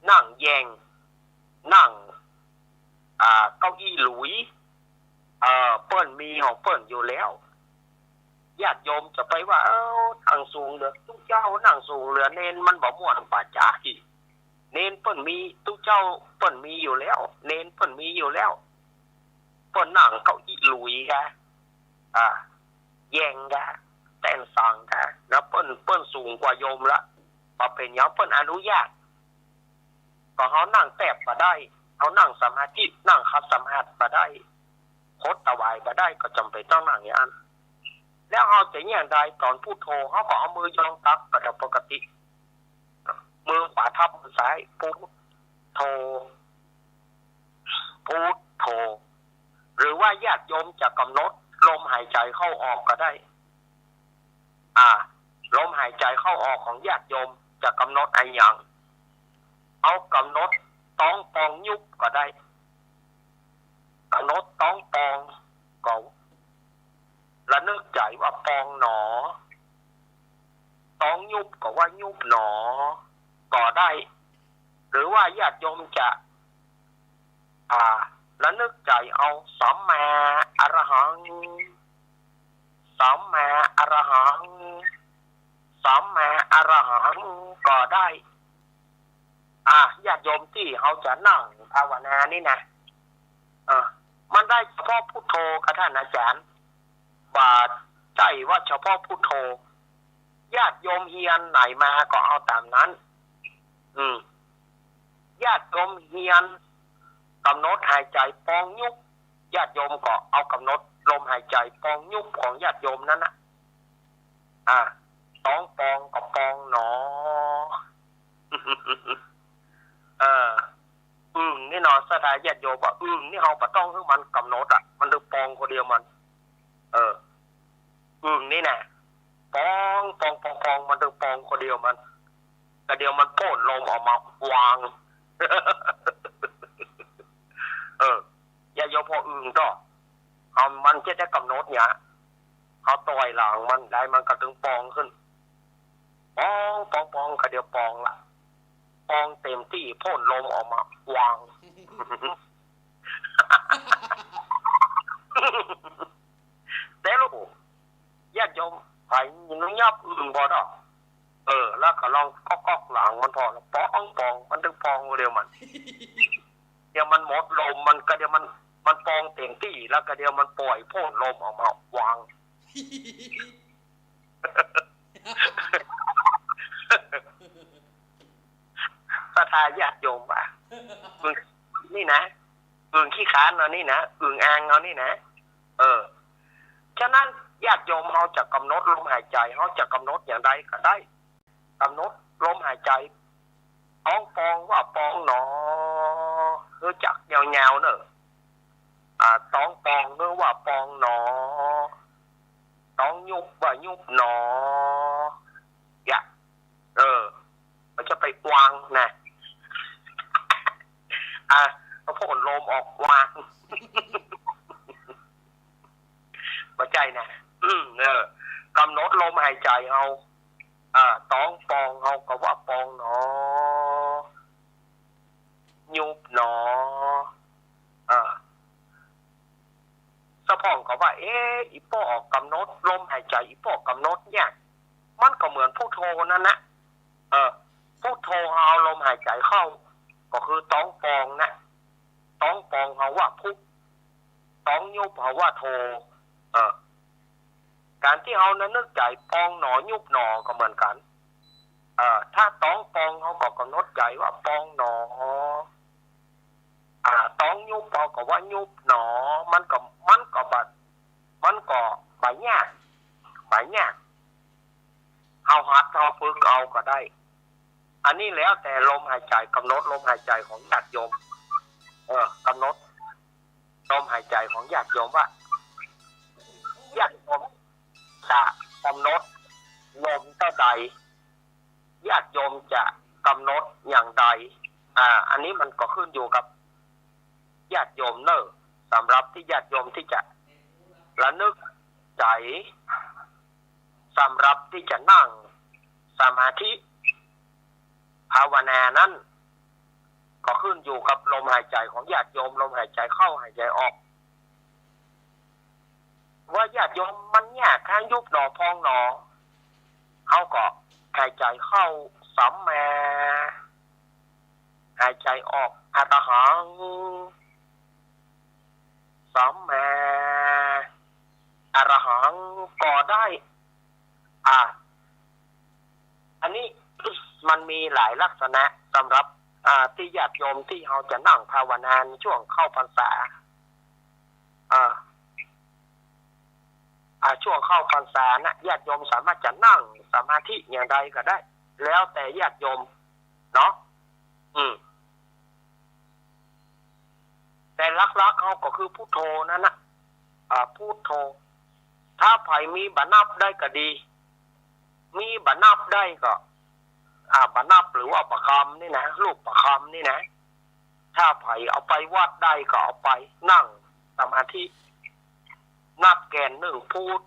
นั่งแยงนั่งเก้าอี้หลุยเปิ้นมีของเปิ้นอยู่แล้วญาติโยมจะไปว่านั่งสูงเหลือทุกเจ้านั่งสูงเหลือเน้นมันบ่ม่วนป่าจ๋าอีกเน้นเปิ้นมีทุกเจ้าเปิ้นมีอยู่แล้วเน้นเปิ้นมีอยู่แล้วเปิ้นนั่งเก้าอี้หลุยกะแยงกะแต่งสังกะนะเปิ้นสูงกว่าโยมละพอเป็นหยังเปิ้นอนุญาตก็เฮานั่งแตบมาได้เฮานั่งสมาธินั่งคัดสมาธิมาได้โคตรตะวายมาได้ก็จำเป็นต้องนั่งอย่างนั้นแล้วเฮาจะอย่างใดตอนพูดโทเฮาก็เอามือยองตักก็ปกติมือขวาทับมือซ้ายพุทโธพุทโธหรือว่าญาติโยมจะกำหนดลมหายใจเข้าออกก็ได้ลมหายใจเข้าออกของญาติโยมจะกำหนดอะไรอย่างเอากำหนดต้องปองยุบก็ได้กำหนดต้องปองก็ระนึกใจว่าปองหนอต้องยุบก็ว่ายุบหนอก็ได้ หรือว่าญาติโยมจะระนึกใจเอาสัมมาอรหังสัมมาอรหังสัมมาอรหังก็ได้ญาติโยมที่เขาจะนั่งภาวนานี่นะมันได้เฉพาะพุทโธกับท่านอาจารย์บาดใจว่าเฉพาะพุทโธญาติโยมเฮียนไหนมาก็เอาตามนั้นญาติโยมเฮียนกำหนดหายใจปองยุบญาติโยมก็เอากำหนดลมหายใจปองยุบของญาติโยมนั้นนะต้องปองกับปองหนอนี่นอนสถานญาติโยมว่านี่เขาปะต้องให้มันกำหนดมันดูปองคนเดียวมันนี่นะปองมันดูปองคนเดียวมันแต่เดียวมันโผล่ลมออกมาวางญาติโยมพอก็เอามันจะได้กำหนดเนี่ยเขาต่อยหลังมันได้มันก็ถึงปองขึ้นปองก็เดียวปองละปองเต็มที่พ่นลมออกมาวางแต่ลูกญาติโยมไปยิงยับบ่ดอกแล้วก็ลองก๊อกหลังมันพอแล้วปองมันถึงปองเดียวมันเดี๋ยวมันหมดลมมันก็เดี๋ยวมันปองเต็มที่แล้วก็เดี๋ยวมันปล่อยพ่นลมออกมาวางสถาญาติโยมว่ะนี่นะขี้ขานเอานี่นะอ่างเอานี่นะฉะนั้นญาติโยมเขาจะกำหนดลมหายใจเขาจะกำหนดอย่างใดก็ได้กำหนดลมหายใจต้องปองว่าปองหนอรู้จักยาวๆเนอะต้องปองหรือว่าปองหนอต้องยุบว่ายุบหนอมันจะไปวางนะพอพ่นลมออกวางมาใจนะกำหนดลมหายใจเอาต้องปองเอาก็ว่าปองหนอยุบหนอสะพองก็ว่าอีป้อกำหนดลมหายใจอีป้อกำหนดเนี่ยมันก็เหมือนพุทโธนั่นนะพุทโธเอาลมหายใจเข้าก็คือต้องปองนะต้องปองเขาว่าพุทต้องยุบเขาว่าโธการที่เรา นั้นนึกใจปองหนอยุบหนอก็เหมือนกันถ้าต้องปองเขาก็กำหนดใจว่าปองหนอต้องยุบเขาก็ว่ายุบหนอมันก็บัดมันก็ใบยากเอาหัดเอาฝึกเอาก็ได้อันนี้แล้วแต่ลมหายใจกำหนดลมหายใจของญาติโยมกำหนดลมหายใจของญาติโยมว่าญาติโยมจะกำหนดลมเท่าใดญาติโยมจะกำหนดอย่างใดอันนี้มันก็ขึ้นอยู่กับญาติโยมเนอะสำหรับที่ญาติโยมที่จะระลึกใจสำหรับที่จะนั่งสมาธิภาวนานั้นก็ขึ้นอยู่กับลมหายใจของญาติโยมลมหายใจเข้าหายใจออกว่าญาติโยมมันยากทางยุบหนอพองหนอเขาก็หายใจเข้าสัมมาหายใจออกอะระหังสัมมาอะระหังก็ได้อันนี้มันมีหลายลักษณะสำหรับที่ญาติโยมที่เขาจะนั่งภาวนาในช่วงเข้าพรรษาช่วงเข้าพรรษานะญาติโยมสามารถจะนั่งสมาธิอย่างใดก็ได้แล้วแต่ญาติโยมเนาะแต่ลักๆเขาก็คือพุทโธนั่นนะพุทโธถ้าไผมีบรรนับได้ก็ดีมีบรรนับได้ก็บรรนับหรือว่าประคำนี่นะลูกประคำนี่นะถ้าไผเอาไปวัดได้ก็เอาไปนั่งสมาธินับแก่นหนึ่งพูด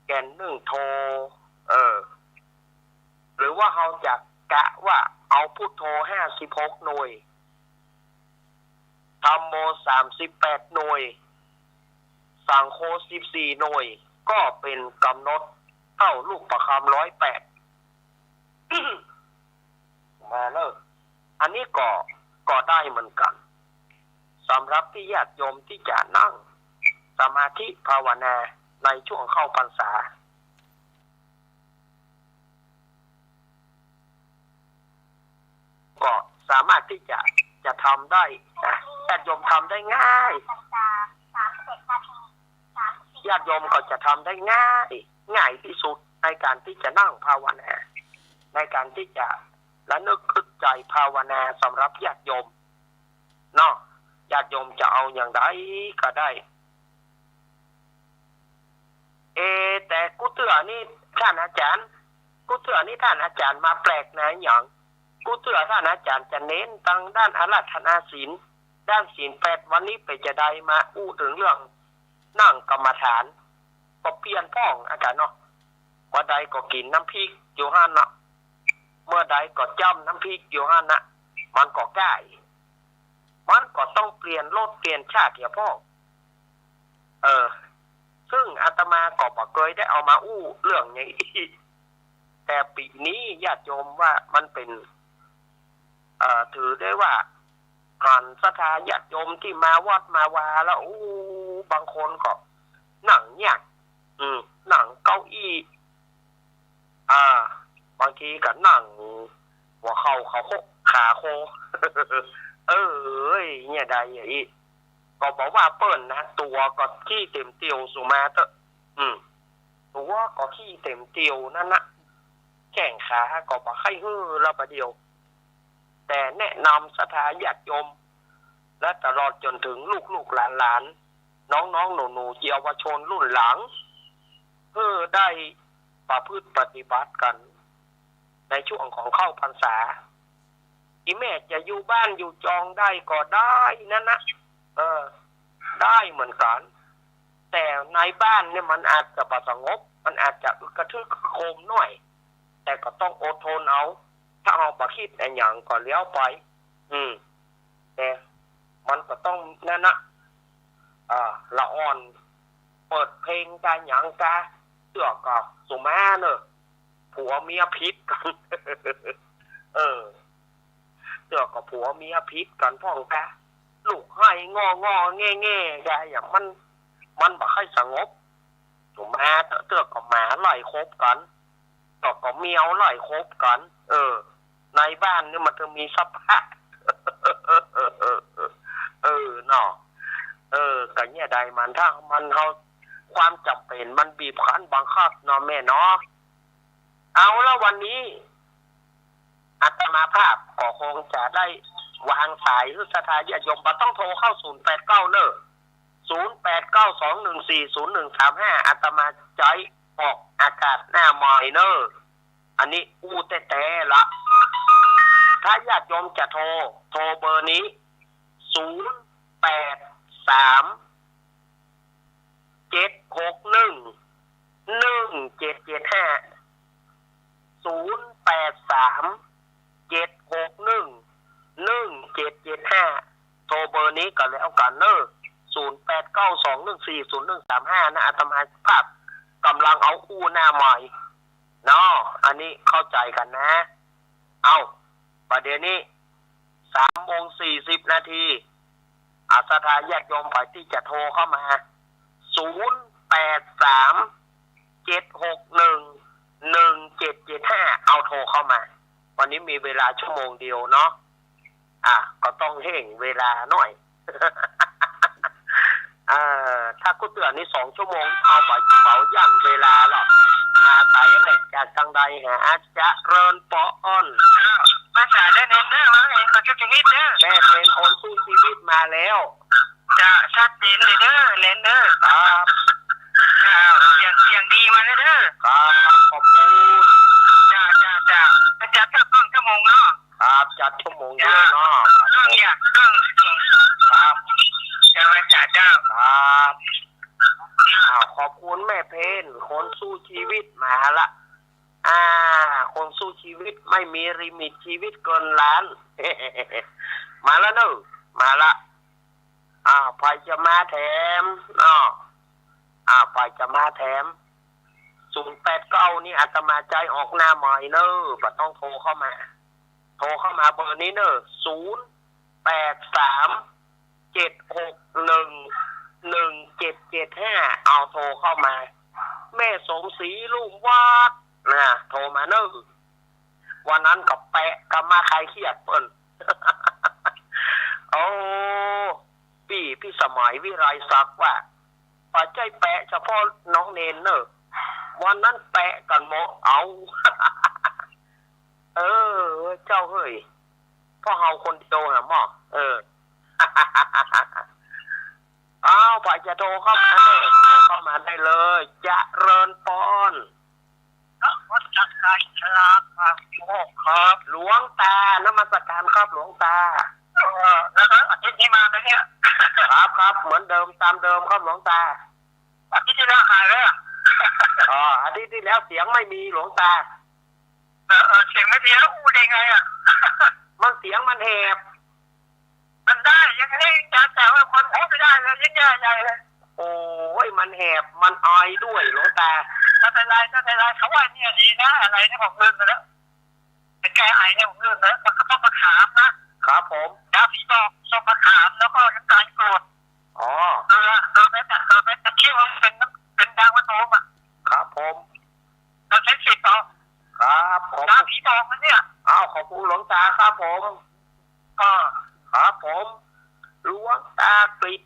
แก่นหนึ่งโทหรือว่าเขาจะกะว่าเอาพุทโธ56หน่วยธัมโม38หน่วยสังโฆ14หน่วยก็เป็นกำหนดเท่าลูกประคำ108มาเนอะอันนี้ก็ได้เหมือนกันสำหรับที่ญาติโยมที่จะนั่งสมาธิภาวนาในช่วงเข้าพรรษาก็สามารถที่จะทำได้ญาติโยมทำได้ง่ายญาติโยมก็จะทำได้ง่ายที่สุดในการที่จะนั่งภาวนาในการที่จะระลึกคิดใจภาวนาสำหรับญาติโยมเนาะญาติโยมจะเอาอย่างไรก็ได้แต่กูเตือนี่ท่านอาจารย์มาแปลกนะอย่างกูเตือท่านอาจารย์จะเน้นทางด้านอาราธนาศีลด้านศีล8วันนี้ไปจะได้มาถึงเรื่องนั่งกรรมฐานก็เปลี่ยนพ้องอาจารย์เนาะว่าใดก็กินน้ำพริกอยู่หั่นเนาะเมื่อใดก็จ้ำน้ำพริกอยู่หั่นนะมันก็ใกล้มันก็ต้องเปลี่ยนรสเปลี่ยนชาติเถียพ่อซึ่งอาตมาก็บ่เคยได้เอามาเรื่องอย่างนี้แต่ปีนี้ญาติโยมว่ามันเป็นถือได้ว่าผ่านศรัทธาญาติโยมที่มาวัดมาวาแล้วบางคนก็นั่งยากนั่งเก้าอี้บางทีก็นั่งหัวเข่าขาโคเนี่ยได้อย่างนี้ก็บอกว่าเปิ้นนะตัวก็ขี้เต็มเตียวสุมาเตอะตัวก็ขี้เต็มเตียวนั่นนะแข้งขาก็บ่ค่อยฮื้อละประเดียวแต่แนะนำศรัทธาญาติโยมและตลอดจนถึงลูกหลานน้องหนูเยาวชนรุ่นหลังเพื่อได้ประพฤติปฏิบัติกันในช่วงของเข้าพรรษาที่แม่จะอยู่บ้านอยู่จองได้ก็ได้นั่นนะได้เหมือนกันแต่ในบ้านเนี่ยมันอาจจะประสงบมันอาจจะกระทึกโคมหน่อยแต่ก็ต้องอดทนเอาถ้าเอาบ่คิดแต่อย่างก็เลี้ยวไปแต่มันก็ต้องนั่นนะละอ่อนเปิดเพลงกาหยังกาเสือกกับสุมาเนอะผัวเมียพิษกันเสือกกับผัวเมียพิษกันพ่องกาลูกให้งอแง่กาอย่างมันบ่ค่อยสงบสุมา มาเตือกกับหมาไล่คบกันตอกกับเมียวไล่คบกันในบ้านนี่มันจะมีสภาพเนาะก็เนี่ยใดมันถ้ามันเขาความจำเป็นมันบีบคั้นบังคับเนาะแม่เนาะเอาแล้ววันนี้อาตมาภาพก็คงจะได้วางสายหรือสถานญาติโยมต้องโทรเข้า089เนอะ0892140135อาตมาใจออกอากาศหน้าใหม่เนอะอันนี้อู้แต่ละถ้าญาติโยมจะโทรเบอร์นี้0836611775โทรเบอร์นี้ก็แล้วกันเนอะ0892140135นะอาตมาภาพกำลังเอาอู้หน้าใหม่เนาะอันนี้เข้าใจกันนะเอาประเดี๋ยวนี้3:40 นาทีอาสถานญาติโยมฝ่ายที่จะโทรเข้ามา0837611775เอาโทรเข้ามาวันนี้มีเวลาชั่วโมงเดียวเนาะก็ต้องเร่งเวลาหน่อย ถ้ากูเตือนนี่2 ชั่วโมงเอาไปเป่ายันเวลาหรอกมาใส่เหล็กจากทางใดหาจะเริญปออ้อนมาจ่ายได้เน้นเด้อมาเองคนชุดชีวิตเด้อแม่เป็นคนสู้ชีวิตมาแล้วจะชัดเจนเลยเด้อเน้นเด้อครับเสียงดีมาเลยเด้อครับขอบคุณจ้าจัดสักครึ่งชั่วโมงเนาะครับจัดชั่วโมงเดียวเนาะครึ่งครับจะมาจ่าเจ้าครับขอบคุณแม่เพนคนสู้ชีวิตมาละคนสู้ชีวิตไม่มีลิมิตชีวิตเกินล้าน มาแล้วเนอะมาละไปจะมาแถมไปจะมาแถม089นี่อาตมาใจออกหน้าใหม่เนอะบ่ต้องโทรเข้ามาเบอร์นี้เนอะ0837611775เอาโทรเข้ามาแม่สมศรีลุงวาดโทรมาเนอะวันนั้นกับแปะกับมาใครเครียดเปิ้น โอ้พี่สมัยวิไลศักดิ์ว่าปัจจัยแปะเฉพาะน้องเนนเนอะวันนั้นแปะกันหมดเอา เจ้าเฮ้ยพ่อเฮาคนเดียวนะหมอไปจะโทรเข้ามาเลยได้เลยจะเริญปอนวัดจักรชลาครับหลวงตานมัสการครับหลวงตาแล้วอาทิตย์นี้มาไหมเนี่ยครับเหมือนเดิมตามเดิมครับหลวงตาอาทิตย์ที่แล้วหายเลยอาทิตย์ที่แล้วเสียงไม่มีหลวงตาเสียงไม่ดีแล้วอู้ได้ไงมันเสียงมันแหบมันได้ยังไงแต่ว่าคนพูดไม่ได้เลยยิ่งใหญ่เลยโอ้ยมันแหบมันออยด้วยหลวงตาถ้าเป็นไรเขาว่าเนี่ยดีนะอะไรเนี่ยผมลืมไปแล้วเป็นแก้ไอเนี่ยผมลืมแล้วมันก็ต้องมะขามนะครับผมยาผีบอกส้มมะขามแล้วก็น้ำตาลกรดแม้แต่เคี่ยวเป็นดังวัตถุครับผมเราใช้สิทธิ์ต่อครับยาผีบอกนะเนี่ยขอบคุณหลวงตาครับผมครับผมหลวงตากฤษ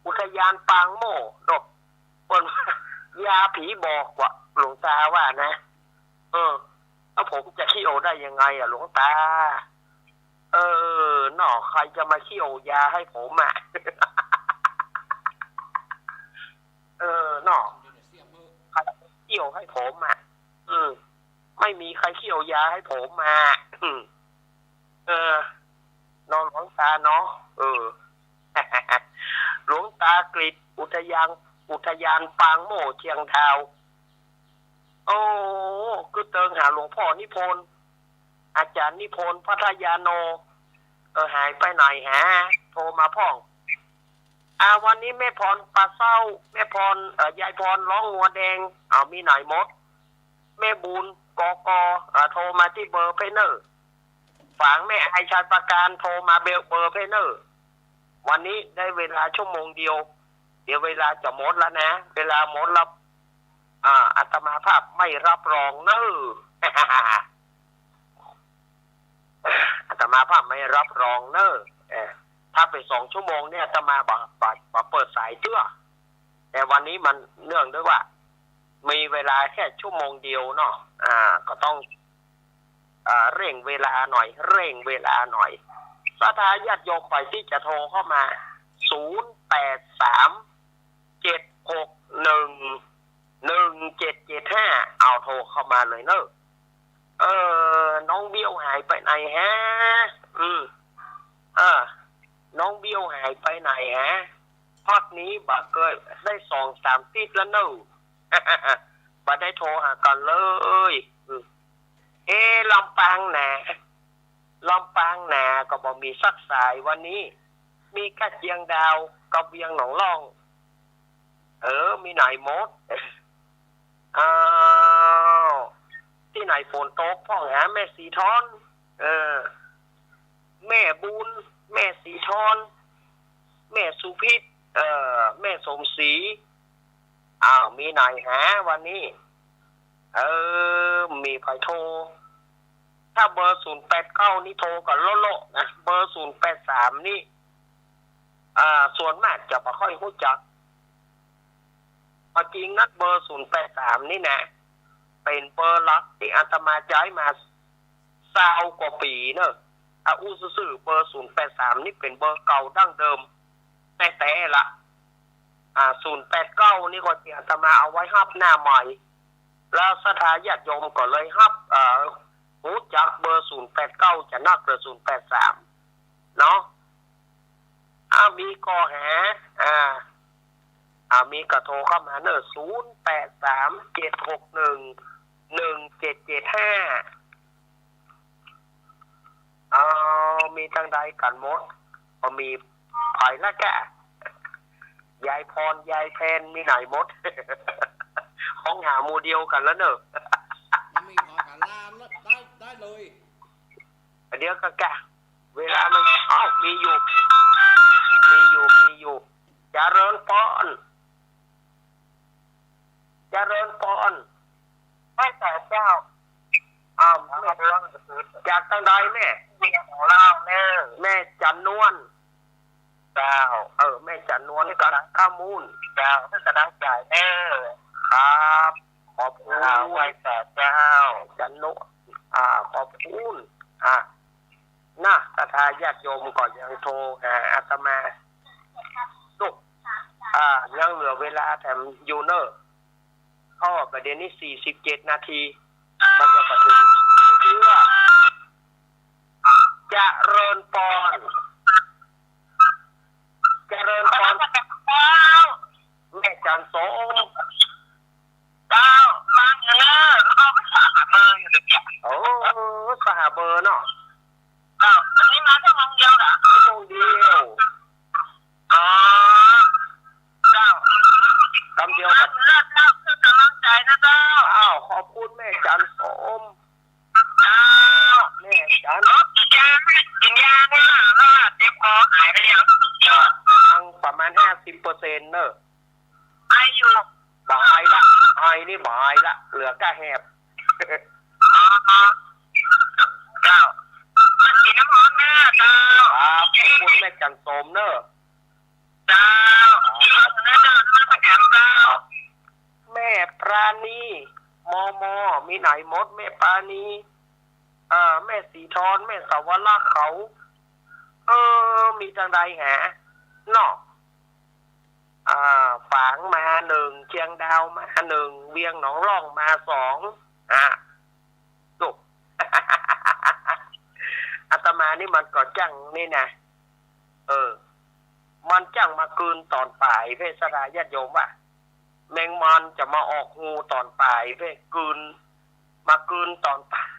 อุทยานปางโม่ดกคนยาผีบอกว่าหลวงตาว่านะแล้วผมจะเคี่ยวได้ยังไงหลวงตาหน่อใครจะมาเคี่ยวยาให้ผมหน่อใครเคี่ยวให้ผมไม่มีใครเคี่ยวยาให้ผมน้องหลวงตาเนาะหลวงตากฤษอุทยานปางโม่เชียงดาวก็เติงหาหลวงพ่อนิพนธ์อาจารย์นิพนธ์พัทยาโนหายไปไหนโทรมาพ่องวันนี้แม่พรปลาเศร้าแม่พรยายพรร้องงัวแดงมีไหนหมดแม่บุญกโทรมาที่เบอร์เพเนอร์ฝางแม่ไอชาประการโทรมาเบอร์เพเนอร์วันนี้ได้เวลาชั่วโมงเดียวเดี๋ยวเวลาจะหมดแล้วนะเวลาหมดแล้ว อาตมาภาพไม่รับรองเนอะ อาตมาภาพไม่รับรองเนอะถ้าไป2 ชั่วโมงเนี่ยอาตมาบอกเปิดสายเตื้อแต่วันนี้มันเนื่องด้วยว่ามีเวลาแค่ชั่วโมงเดียวเนาะก็ต้องเร่งเวลาหน่อยศรัทธาญาติโยมไปที่จะโทรเข้ามา0837611775เอาโทรเข้ามาเลยเนอะน้องเบี้ยวหายไปไหนฮะน้องเบี้ยวหายไปไหนฮะพอดนี้บ่เคยได้2-3 ติดแล้วเนอะ บ่ได้โทรหากันเลยลำปางนาก็บ่มีสักสายวันนี้มีแค่เชียงดาวกับเวียงหนองล่องมีไหนหมดที่ไหนฝนตกพ่อหาแม่สีทอนแม่บุญแม่สีทอนแม่สุพิษแม่สมศรีมีไหนหาวันนี้มีไผโทรถ้าเบอร์089นี่โทรกับโลนะเบอร์083นี่ส่วนมากจะไม่ค่อยรู้จักจริงนักเบอร์083นี่นะเป็นเบอร์หลักที่อาตมาใช้มา20 กว่าปีเนอะอู้ซื่อเบอร์083นี่เป็นเบอร์เก่าดั้งเดิมแต่ละ089นี่ก็ที่อาตมาเอาไว้ฮับหน้าใหม่แล้วศรัทธาญาติโยมก็เลยฮับรู้จักเบอร์089จะนักเบอร์083เนาะมีก็หามีกระโทรเข้ามาเนอะ0837611775มีทางใดกันหมดก็มีไผ่ละแกยายพรยายแพนมีไหนหมด ห้องหาหมู่เดียวกันแล้วเนอะมีพอกันลามแล้วได้เลยเดี๋ยวก็แกเวลามันมีอยู่เจริญพรไม่แต่เจ้าจากทางใดแม่เมียของเราแม่จันนวลเจ้าแม่จันนวลกันข้ามูลเจ้าที่กำลังจ่ายครับขอบคุณไว้แต่เจ้าจันนวลขอบคุณศรัทธาญาติโยมก็ยังโทรหาอาตมาสุกยังเหลือเวลาแถมยูเนอร์เข้าประเด็นนี้47 นาทีมันจะถึงเพื่อจะเริญปอนแม่จันสมเจ้าฟังอยู่นะเอาไปสหเบอร์อยู่เลยสหเบอร์เนาะอันนี้มาชั่วโมงเดียวเหรอชั่วโมงเดียวเจ้าคำเดียวกับเจ้าคือกำลังใจนะเจ้าขอบคุณแม่จันสมแม่จันกินยาเนี่ยเจ็บคอหายไปยังประมาณ50%เนอะไออยู่บ่ายละไอนี่บ่ายละเหลือก้าแหบเจ้ากินน้ำร้อนแม่เจ้าครับขอบคุณแม่จันสมเนอะเจ้าแม่ปราณีมมีไหนมดแม่ปราณีแม่สีทอนแม่สาวราเขามีทางใดหานอกฝางมา1เชียงดาวมา1เวียงหนองร่องมา2สุก อาตมานี่มันก็จังนี่นะมันจังมาคืนตอนปลายเพศสดาญาติโยมว่าแมงมันจะมาออกงูตอนปลายเพศคืนมาคืนตอนปลาย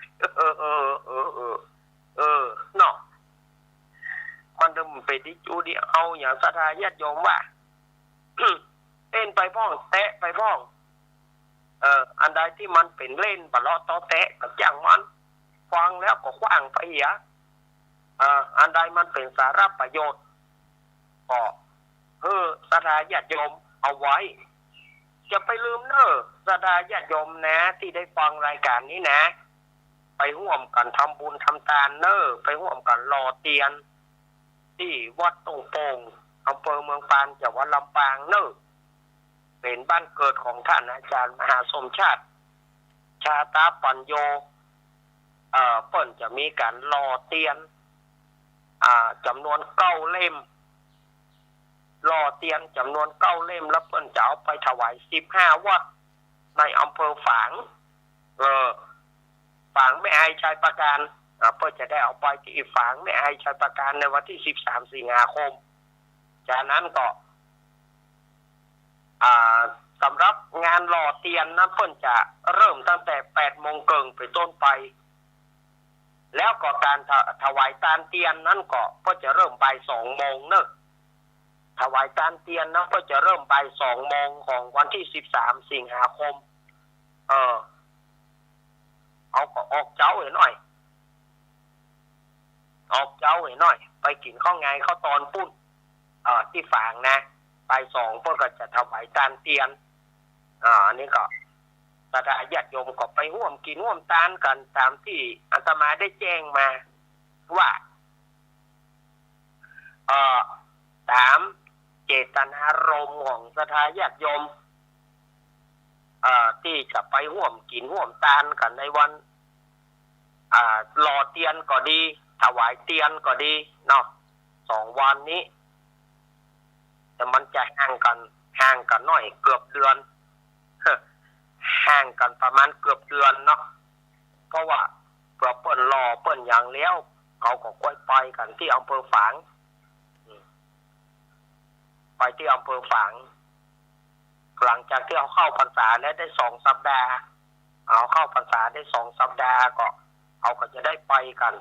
เนาะมันจะไปที่จูดีเอาอย่างสดาญาติโยมว่าเล่นไปพ้องแตะไปพ้องอันใดที่มันเป็นเล่นบะเลาะตอแตะกับจังมันฟังแล้วก็ขว้างไปอันใดมันเป็นสาระประโยชน์ก็ศรัทธาญาติโยมเอาไว้ จะไปลืมเนอะสดาญาติโยมนะที่ได้ฟังรายการนี้นะ ไปร่วมกันทำบุญทำทานเนอะไปร่วมกันรอเตียนที่วัดตงโป่งอำเภอเมืองปานจังหวัดลำปางเนอะเป็นบ้านเกิดของท่านอาจารย์มหาสมชาติชาตาปัญโยเปิ้นจะมีการรอเตียนจำนวน9 เล่มรอเตียนจำนวน9 เล่มแล้วเปิ้นจะเอาไปถวาย15 วัดในอำเภอฝางฝางแม่ไอชัยประการเพื่อจะได้เอาไปที่ฝางแม่ไอชัยประการในวันที่13 สิงหาคมจากนั้นก็สำหรับงานหล่อเตียนนั้นเพิ่นจะเริ่มตั้งแต่8 โมงครึ่งไปต้นไปแล้วก็การถวายตานเตียนนั้นก็จะเริ่มบ่าย 2 โมงเนอะถวายตานเตียนนั้นก็จะเริ่มบ่าย 2 โมงของวันที่13 สิงหาคมเอาก็ออกเจ้าหน่อยออกเจ้าหน่อยไปกินข้าวไงข้าวตอนปุ้นที่ฝางนะบ่าย 2เพื่อก็จะถวายตานเตียนอันนี้ก็สดาญาติโยมก็ไปร่วมกินร่วมทานกันตามที่อาตมาได้แจ้งมาว่าตามเจตนารมณ์ของสดาญาติโยมที่จะไปร่วมกินร่วมทานกันในวันหล่อเตียนก็ดีถวายเตียนก็ดีเนาะ2 วันนี้แต่มันจะห่างกันหน่อยเกือบเดือนห่างกันประมาณเกือบเดือนเนาะเพราะว่าเพื่อเปิ้นรอเปิ้นอย่างเลี้ยวเขาก็ค่อยไปกันที่อำเภอฝางไปที่อำเภอฝางหลังจากที่เขาเข้าพรรษาแล้วได้2 สัปดาห์เอาเข้าพรรษาได้2 สัปดาห์ก็เขาก็จะได้ไปกัน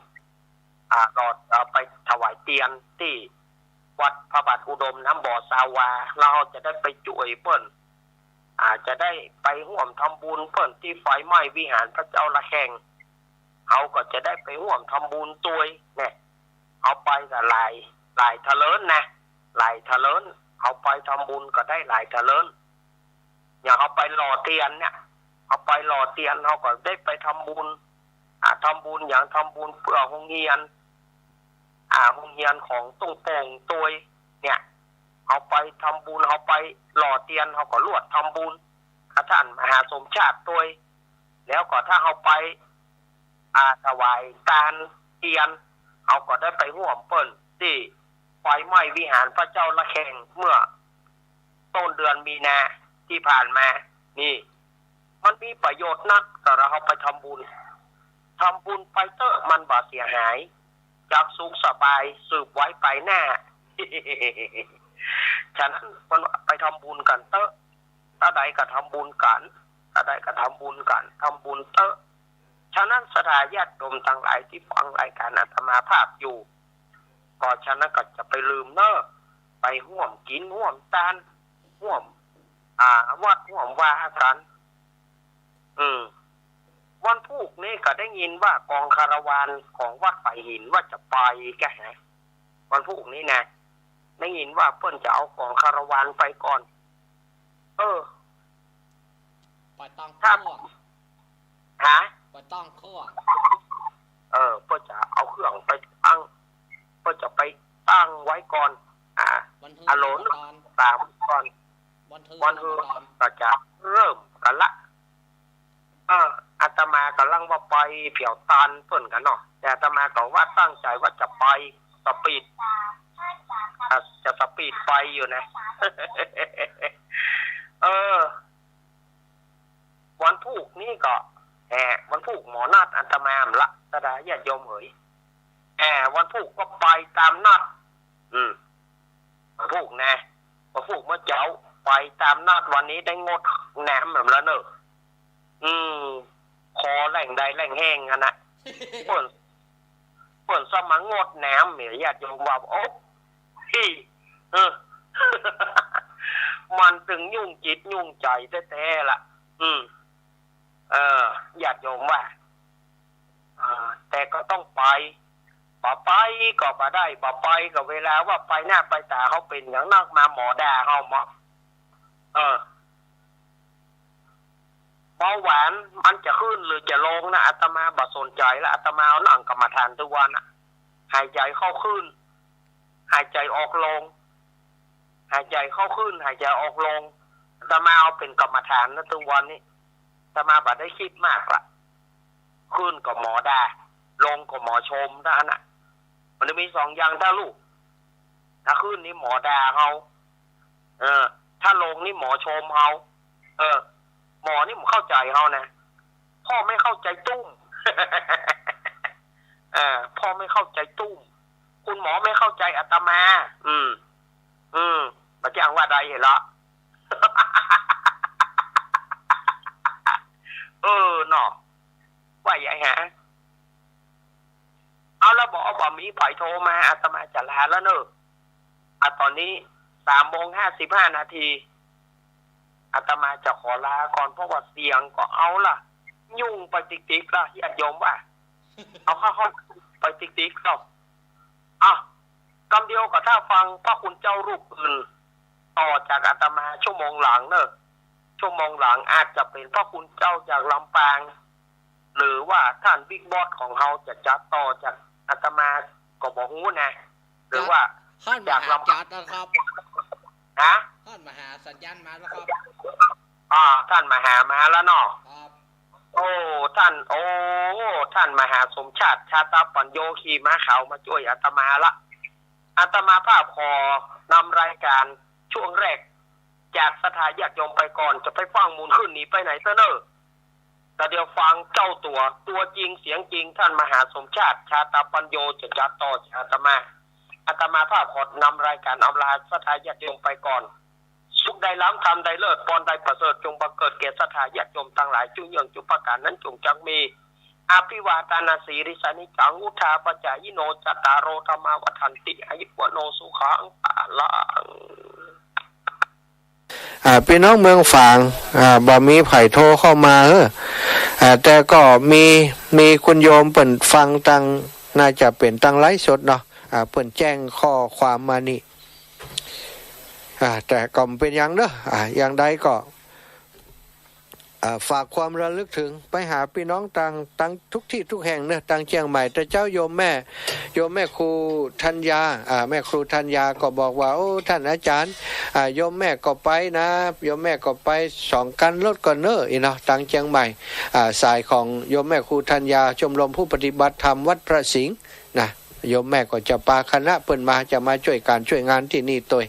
รอไปถวายเตียนที่วัดพระบาทอุดมน้ำบ่อสาวาเราจะได้ไปช่วยเปิ้นจะได้ไปร่วมทำบุญเปิ้นที่ไฟไหม้วิหารพระเจ้าละแหงเขาก็จะได้ไปร่วมทำบุญตัวยเนี่ยเอาไปกับหลายทะเลินนะหลายทะเลินเอาไปทำบุญก็ได้หลายทะเลินอย่างเอาไปหล่อเตียนเนี่ยเอาไปหล่อเตียนเขาก็ได้ไปทำบุญทำบุญอย่างทำบุญเพื่อโรงเรียนโรงเรียนของตุ้งโป่งตัวยเนี่ยเอาไปทำบุญเอาไปหล่อเตียนเขาก็ลวดทำบุญท่านมหาสมชาติตัวยแล้วก็ถ้าเอาไปถวายตานเตียนเขาก็ได้ไปร่วมเปิ้นที่ไฟไหม้วิหารพระเจ้าละแหงเมื่อต้นเดือนมีนาที่ผ่านมานี่มันมีประโยชน์นักแต่เราเอาไปทำบุญไปเตอะมันบ่เสียหายจากสุขสบายสืบไว้ไปหน้า ฉะนั้นมันไปทำบุญกันเตอะถ้าใดก็ทำบุญกันถ้าใดก็ทำบุญกันทำบุญเตอะฉะนั้นสถาญาติโยมทั้งหลายที่ฟังรายการอาตมาภาพอยู่ก็ฉะนั้นก็จะไปลืมเนอะไปร่วมกินร่วมทานร่วมวัดร่วมวากันวันพุธนี้ก็ได้ยินว่ากองคาราวานของวัดไผ่หินว่าจะไปแกวันพุธนี้นะได้ยินว่าเพิ่นจะเอากองคาราวานไปก่อนไปตั้งข้อไปตั้งข้อเพิ่นจะเอาเครื่องไปตั้งเพิ่นจะไปตั้งไว้ก่อนอโลนตามก่อนวันฮือก็จะเริ่มกันละอาตมากำลังว่าไปเผียวตานเพิ่นกันเนาะแต่อาตมาก็ว่าตั้งใจว่าจะไปสปีดจะสปีดไปอยู่นะ วันพุธนี่ก็วันพุธหมอนัดอาตมาละสดาญาติโยมเอ๋ยวันพุธก็ไปตามนัดวันพุธนะวันพุธเมื่อเจ้าไปตามนัดวันนี้ได้งดน้ำแบบแล้วเนอะคอแหล่งใดแหล่งแห้งกันนะเปิ่นสมังงดน้ำเหมียญาติโยมว่าโอ๊ะที่มันถึงยุ่งจิตยุ่งใจแท้ๆล่ะญาติโยมว่าแต่ก็ต้องไปบ่ไปก็บ่ได้บ่ไปก็เวลาว่าไปหน้าไปตาเขาเป็นอย่างนักมาหมอด่าเขาหมอ เบาหวานมันจะขึ้นหรือจะลงนะอาตมาบ่สนใจแล้วอาตมาเอานั่งกรรมฐานทุกวันนะหายใจเข้าขึ้นหายใจออกลงหายใจเข้าขึ้นหายใจออกลงอาตมาเอาเป็นกรรมฐานนะทุกวันนี้อาตมาบ่ได้คิดมากละขึ้นก็หมอด่าลงก็หมอชมนะน่ะมันจะมีสองอย่างถ้าลูกถ้าขึ้นนี่หมอด่าเขาถ้าลงนี่หมอชมเขาหมอนี่ผมเข้าใจเขานะพ่อไม่เข้าใจตุ้ม พ่อไม่เข้าใจตุ้มคุณหมอไม่เข้าใจอาตมามาจ้างว่าใดเหรอ เนาะว่าอย่างฮะเอาแล้วบอกมีไผ่โทรมาอาตมาจะลาแล้วเนอะตอนนี้3:55 นาทีอาตมาจะขอลาก่อนเพราะว่าเสียงก็เอาล่ะยุ่งไปติ๊กๆล่ะญาติโยมว่าเอาเข้าไปติ๊กๆหรอกคำเดียวก็ถ้าฟังพระคุณเจ้ารูปอื่นต่อจากอาตมาชั่วโมงหลังเนอะชั่วโมงหลังอาจจะเป็นพระคุณเจ้าจากลำปางหรือว่าท่านบิ๊กบอสของเราจะจัดต่อจากอาตมาก็บอกฮู้นะหรือว่าท่านมหาจัดนะครับท่านมหาสัญญาณมาแล้วครับท่านมหามาแล้วเนาะครับท่านมหาสมชาติชาตาปัญโยขี่ม้าขาวมาช่วยอาตมาละอาตมาภาพขอนำรายการช่วงแรกจากสถาญาติโยมไปก่อนจะไปฟังมูลขึ้นนี้ไปไหนเสนอแต่เดี๋ยวฟังเจ้าตัวจริงเสียงจริงท่านมหาสมชาติชาตาปัญโยจะจัดต่อจากอาตมาภาพขอนำรายการอำลาสถาญาติโยมไปก่อนสุขใดล้ำคำใดเลิศปอนใดประเสริฐจงบังเกิดแก่สถาญาติโยมทั้งหลายจุเยืองจุประการนั้นจงจักมีอภิวาทนาสีริสานิจังอุทาปจายโนจตารโรธรรมาวัฏันติอายุวโนสุขังปาลังพี่น้องเมืองฝางบ่มีไผ่โทรเข้ามาแต่ก็มีคุณโยมเปิ่นฟังตังน่าจะเป็นตังไลฟ์สดเนาะเปิ่นแจ้งข้อความมานี่แต่ก็เป็นอย่างเนอะอย่างใดก็ฝากความระลึกถึงไปหาพี่น้องตั้งทุกที่ทุกแห่งเนอะตั้งเชียงใหม่แต่เจ้าโยมแม่ครูธัญญาแม่ครูธัญญาก็บอกว่าโอ้ท่านอาจารย์โยมแม่ก็ไปนะโยมแม่ก็ไป2 กันรถก่อนเนอะเนาะตั้งเชียงใหม่สายของโยมแม่ครูธัญญาชมรมผู้ปฏิบัติธรรมวัดพระสิงห์นะโยมแม่ก็จะพาคณะเปิ้นมาจะมาช่วยงานที่นี่ตัว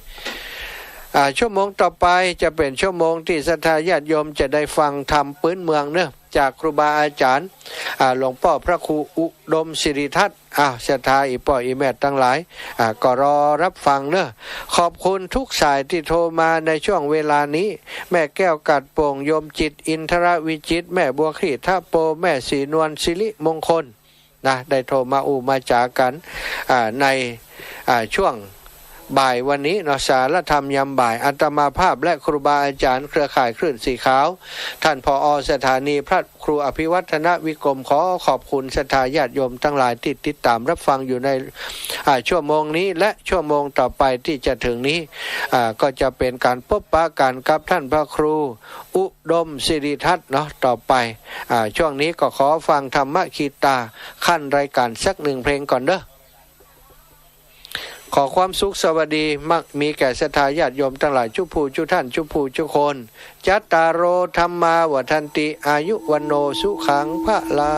ชั่วโมงต่อไปจะเป็นชั่วโมงที่ศรัทธาญาติโยมจะได้ฟังธรรมพื้นเมืองเนอะจากครูบาอาจารย์หลวงพ่อพระครูอุดมศิริทัศน์ศรัทธาอีป่ออีแม่ทั้งหลายก็รอรับฟังเนอะขอบคุณทุกสายที่โทรมาในช่วงเวลานี้แม่แก้วกัดโป่งโยมจิตอินทรวิจิตแม่บัวขีทะโปแม่ศรีนวลศิริมงคลนะได้โทรมามาจากันในช่วงบ่ายวันนี้เนาะสารธรรมยามบ่ายอาตมาภาพและครูบาอาจารย์เครือข่ายคลื่นสีขาวท่านผอ.สถานีพระครูอภิวัฒนวิกรมขอขอบคุณศรัทธาญาติโยมทั้งหลายที่ติดตามรับฟังอยู่ในชั่วโมงนี้และชั่วโมงต่อไปที่จะถึงนี้ก็จะเป็นการพบปะกันกับท่านพระครูอุดมศิริทัศน์เนาะต่อไปช่วงนี้ก็ขอฟังธรรมคีตาขั้นรายการสัก1 เพลงก่อนเด้อขอความสุขสวัสดีมักมีแก่ศรัทธาญาติโยมทั้งหลายทุกผู้ทุกท่านทุกผู้ทุกคนจัตตารโอธรรมาวัฏันติอายุวันโนสุขังพลา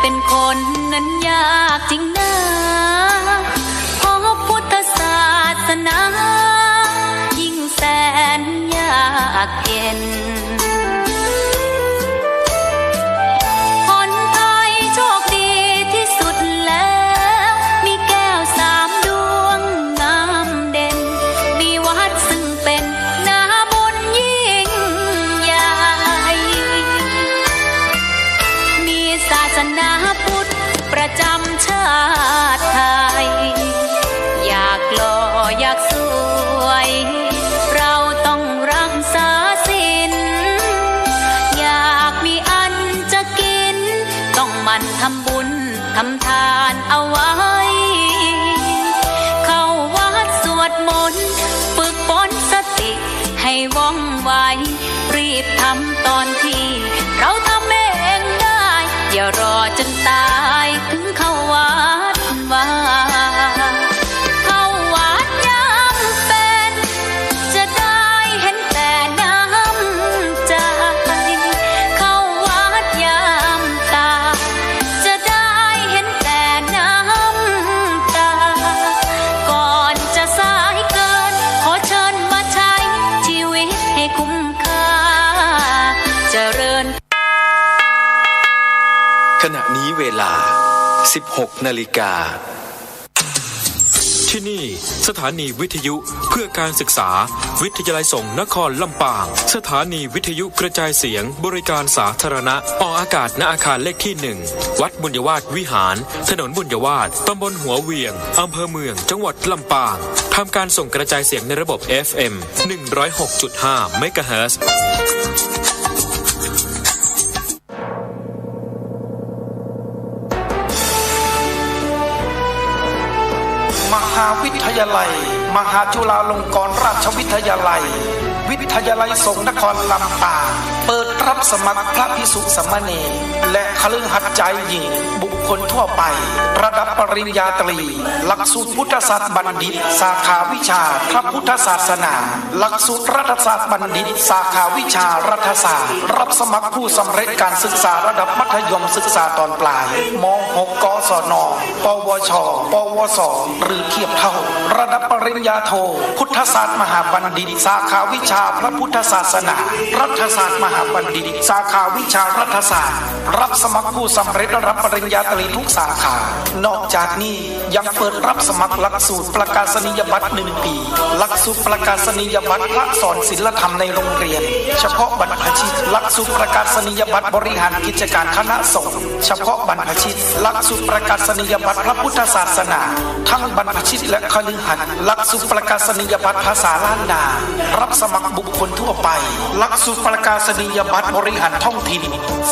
เป็นคนนั้นยากจริงนะเพราะพุทธศาสนายิ่งแสนยากเย็นคนไทยโชคดีที่สุดแล้ว ให้ว่องไวรีบทำตอนที่เราทำเองได้อย่ารอจนตายถึงเข้าวัดว่าเข้าวัดยามเป็นจะได้เห็นแต่น้ำใจเข้าวัดยามตาจะได้เห็นแต่น้ำตาก่อนจะสายเกินขอเชิญมาใช้ชีวิตให้คุ้มค่าเจริญขณะนี้เวลา 16 นาฬิกาที่นี่สถานีวิทยุเพื่อการศึกษาวิทยาลัยสงฆ์นครลำปางสถานีวิทยุกระจายเสียงบริการสาธารณะออกอากาศณอาคารเลขที่ 1 วัดบุญยวาทวิหารถนนบุญยวาทตำบลหัวเวียงอำเภอเมืองจังหวัดลำปางทำการส่งกระจายเสียงในระบบ FM 106.5 เมกะเฮิรตซ์มหาวิทยาลัยมหาจุฬาลงกรณราชวิทยาลัยวิทยาลัยสงฆ์นครลำปางเปิดรับสมัครพระภิกษุสามเณรและคฤหัสถ์ชายหญิงบุคคลทั่วไประดับปริญญาตรีหลักสูตรพุทธศาสตร์บัณฑิตสาขาวิชาพระพุทธศาสนาหลักสูตรรัฐศาสตร์บัณฑิตสาขาวิชารัฐศาสตร์รับสมัครผู้สำเร็จการศึกษาระดับมัธยมศึกษาตอนปลายม.6 กศน.ปวช.ปวส.หรือเทียบเท่าระดับปริญญาโทพุทธศาสตร์มหาบัณฑิตสาขาวิชาพระพุทธศาสนารัฐศาสตร์มหาบัณฑิตสาขาวิชารัฐศาสตร์รับสมัครผู้สำเร็จระดับปริญญาตรีทุกสาขานอกจากนี้ยังเปิดรับสมัครหลักสูตรประกาศนียบัตร1 ปีหลักสูตรประกาศนียบัตรพระสอนศีลธรรมในโรงเรียนเฉพาะบรรพชิตหลักสูตรประกาศนียบัตรบริหารกิจการคณะสงฆ์เฉพาะบรรพชิตหลักสูตรประกาศนียบัตรพระพุทธศาสนาทั้งบรรพชิตและคฤหัสถ์หลักสูตรประกาศนียบัตรภาษาล้านนารับสมัครบุคคลทั่วไปหลักสูตรประกาศนียบัตรบริหารท้องถิ่น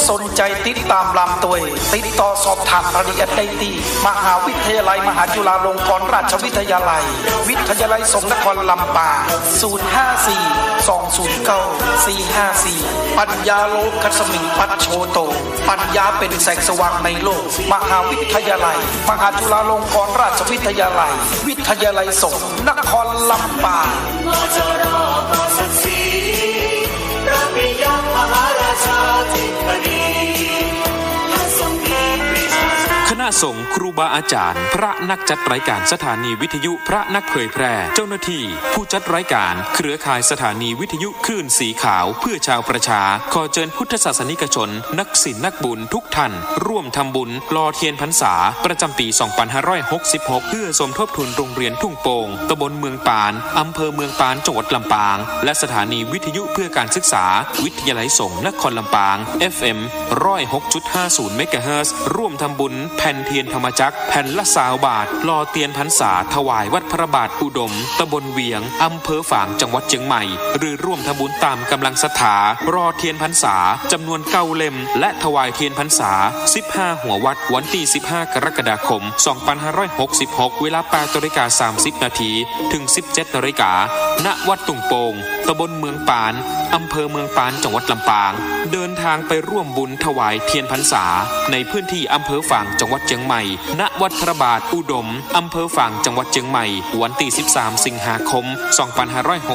สนใจติดตามลำตัวติดต่อสอบถามรายละเอียดได้ที่มหาวิทยาลัยมหาจุฬาลงกรณราชวิทยาลัยวิทยาลัยสงฆ์นครลำปาง054-209-454ปัญญาโลกัสมิงปัจโชโตปัญญาเป็นแสงสว่างในโลกมหาวิทยาลัยมหาจุฬาลงกรณราชวิทยาลัยวิทยาลัยสงฆ์นครลำปางคณะสงฆ์ครูบาอาจารย์พระนักจัดรายการสถานีวิทยุพระนักเผยแพร่เจ้าหน้าที่ผู้จัดรายการเครือข่ายสถานีวิทยุคลื่นสีขาวเพื่อชาวประชาขอเชิญพุทธศาสนิกชนนักศิลป์นักบุญทุกท่านร่วมทำบุญหล่อเทียนพรรษาประจำปี 2566 เพื่อสมทบทุนโรงเรียนทุ่งโป่งตำบลเมืองปานอำเภอเมืองปานจังหวัดลำปางและสถานีวิทยุเพื่อการศึกษาวิทยาลัยสงฆ์นครลำปาง FM 106.50 เมกะเฮิรตซ์ร่วมทำบุญแผ่นเทียนธรรมจักรแผ่นละ20 บาทหล่อเทียนพรรษาถวายวัดพระบาทอุดมตำบลเวียงอำเภอฝางจังหวัดเชียงใหม่หรือร่วมทำบุญตามกำลังศรัทธารอเทียนพรรษาจำนวน9 เล่มและถวายเทียนพรรษา15หัววัดวันที่15 กรกฎาคม 2566 เวลา 8:30 นาทีถึง 17 นาฬิกาณวัดตุงโป่งตำบลเมืองปานอำเภอเมืองปานจังหวัดลำปางเดินทางไปร่วมบุญถวายเทียนพรรษาในพื้นที่อำเภอฝางจังหวัดเชียงใหม่ณวัดพระบาทอุดมอำเภอฝางจังหวัดเชียงใหม่วันที่13 สิงหาคม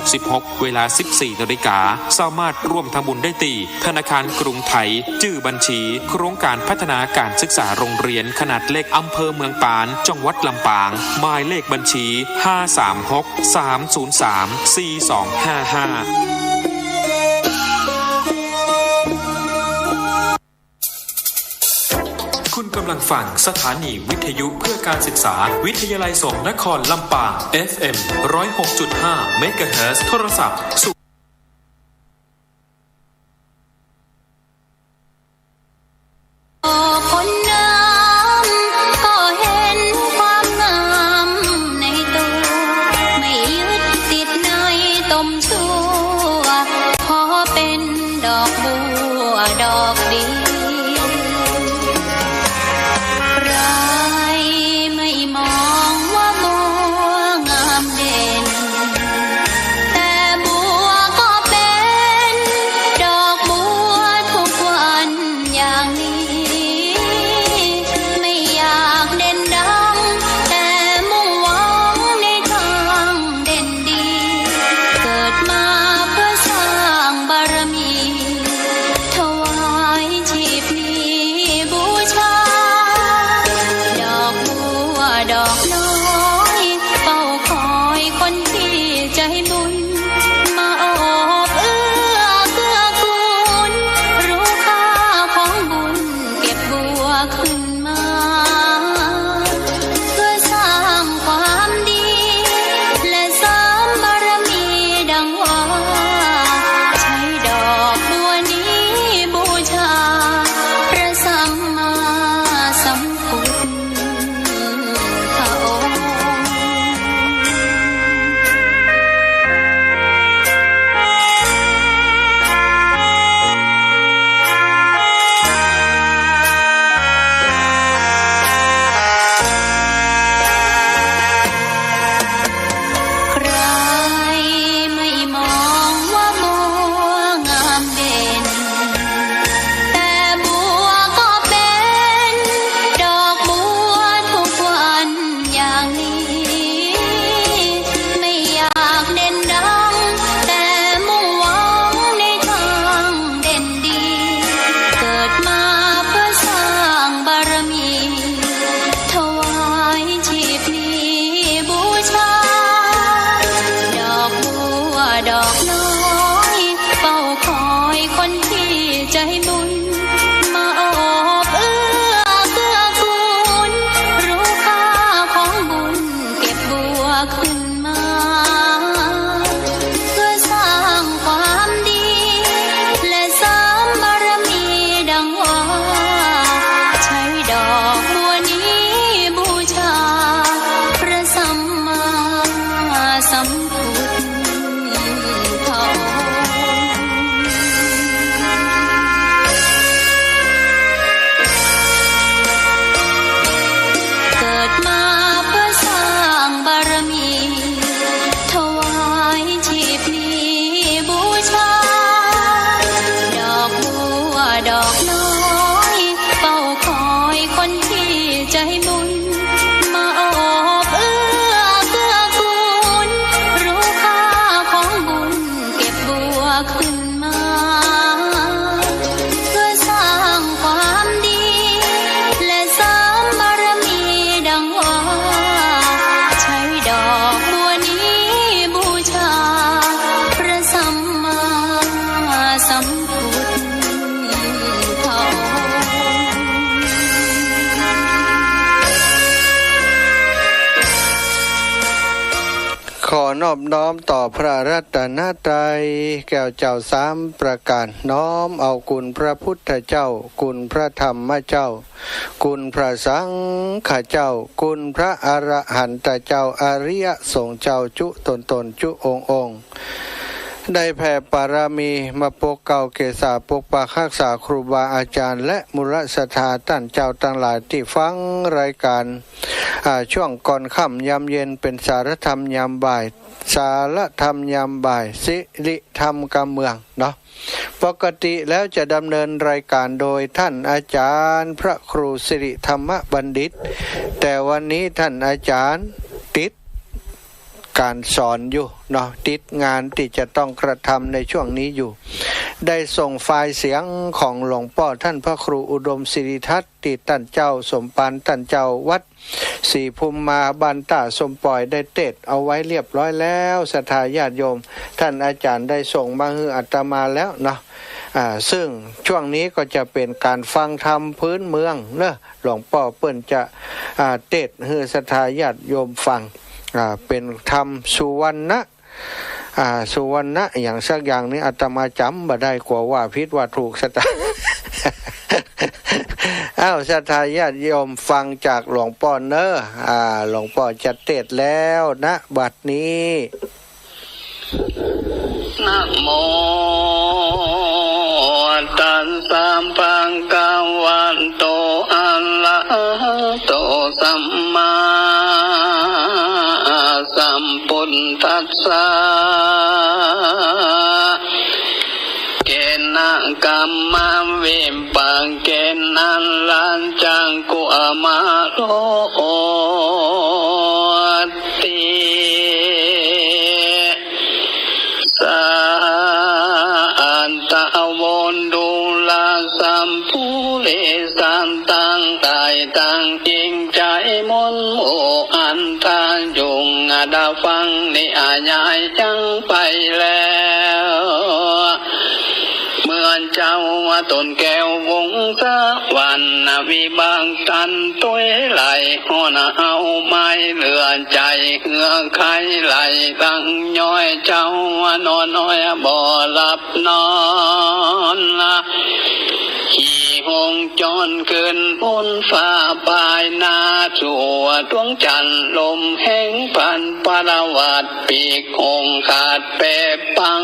2566 เวลา 14 นาฬิกาสามารถร่วมทำบุญได้ที่ธนาคารกรุงไทยชื่อบัญชีโครงการพัฒนาการศึกษาโรงเรียนขนาดเล็กอำเภอเมืองปานจังหวัดลำปางหมายเลขบัญชี 536-303-4255คุณกำลังฟังสถานีวิทยุเพื่อการศึกษาวิทยาลัยสงฆ์นครลำปาง FM 106.5 เมกะเฮิรตซ์โทรศัพท์คนน้ำก็เห็นความงามในตัวไม่ยึดติดในตมชั่วขอเป็นดอกบัวดอกเดียวก็ ดอกน้อยเฝ้าคอยคนที่ใจบุญมาโอบเอื้อเกื้อกูลรู้ค่าของบุญเก็บบัวขึ้นมาเพื่อสร้างความดีและเสริมบารมีดังว่าใช้ดอกบัวนี้บูชาพระสัมมาสัมพุทธองค์เกิดมาเพื่อสร้างบารมีถวายชีพนี้บูชาดอกบัวดอกน้อยเฝ้าคอยคนที่ใจบุญมาโอบเอื้อเกื้อกูลรู้ค่าของบุญเก็บบัวขึ้นมาเพื่อสร้างความดีและเสริมบารมีดังว่าใช้ดอกบัวนี้บูชาพระสัมมาสัมพุทธองค์ ขอนอบน้อมต่อพระรัตนตรัยแก้วเจ้าสามประการน้อมเอาคุณพระพุทธเจ้าคุณพระธรรมเจ้าคุณพระสังฆเจ้าคุณพระอรหันตเจ้าอริยสงฆ์เจ้าจุตนจุองค์ได้แผ่ปารามีมาปกเก่าเกษาปกปักรักษาครูบาอาจารย์และมูลศรัทธาท่านเจ้าทั้งหลายที่ฟังรายการช่วงก่อนค่ำยามเย็นเป็นสารธรรมยามบ่ายสารธรรมยามบ่ายสิริธรรมกำเมืองเนาะปกติแล้วจะดำเนินรายการโดยท่านอาจารย์พระครูสิริธรรมบัณฑิตแต่วันนี้ท่านอาจารย์ติดการสอนอยู่เนาะติดงานที่จะต้องกระทำในช่วงนี้อยู่ได้ส่งไฟล์เสียงของหลวงพ่อท่านพระครูอุดมศิริทัตน์ที่ท่านเจ้าสมปานท่านเจ้าวัดศรีภูมิมาบันตาสมปล่อยได้เทศเอาไว้เรียบร้อยแล้วศรัทธาญาติโยมท่านอาจารย์ได้ส่งมาให้อาตมาแล้วเนาะซึ่งช่วงนี้ก็จะเป็นการฟังธรรมพื้นเมืองเนอะหลวงพ่อเปิ้นจะเทศให้ศรัทธาญาติโยมฟังเป็นธรรมสุวรรณะสุวรรณะอย่างสักอย่างนี้อาตมาจำบ่ได้กว่าว่าผิดว่าถูกศรัทธา ศรัทธาญาติโยมฟังจากหลวงพ่อเนอะหลวงพ่อจะเทศแล้วนะบัดนี้นะโมตัสสะภะคะวะโตอะระหะโตสัมมาสัมพุทธัสสะเกนะกัมมังเวปังเกนะลัญจังกุอะมะโลติอันตะวนดูลาสัมภูเลสันตังไตตังจิงใจมนโมอันทางยุงดาฟังนิอาญายจังไปแล้วเมื่อเจ้าว่าตนแก้ววงสะวันวิบางตันตัวไหลหัวเอาไม้เหลือใจเหือไข่ไหลตั้งย้อยเจ้าว่านอนน้อยบ่หลับนอนขี่หงจรขึ้นพ้นฟ้าปลายนาจัวดวงจันทร์ลมแห้งพันปรวัดปีกหงขาดเปปัง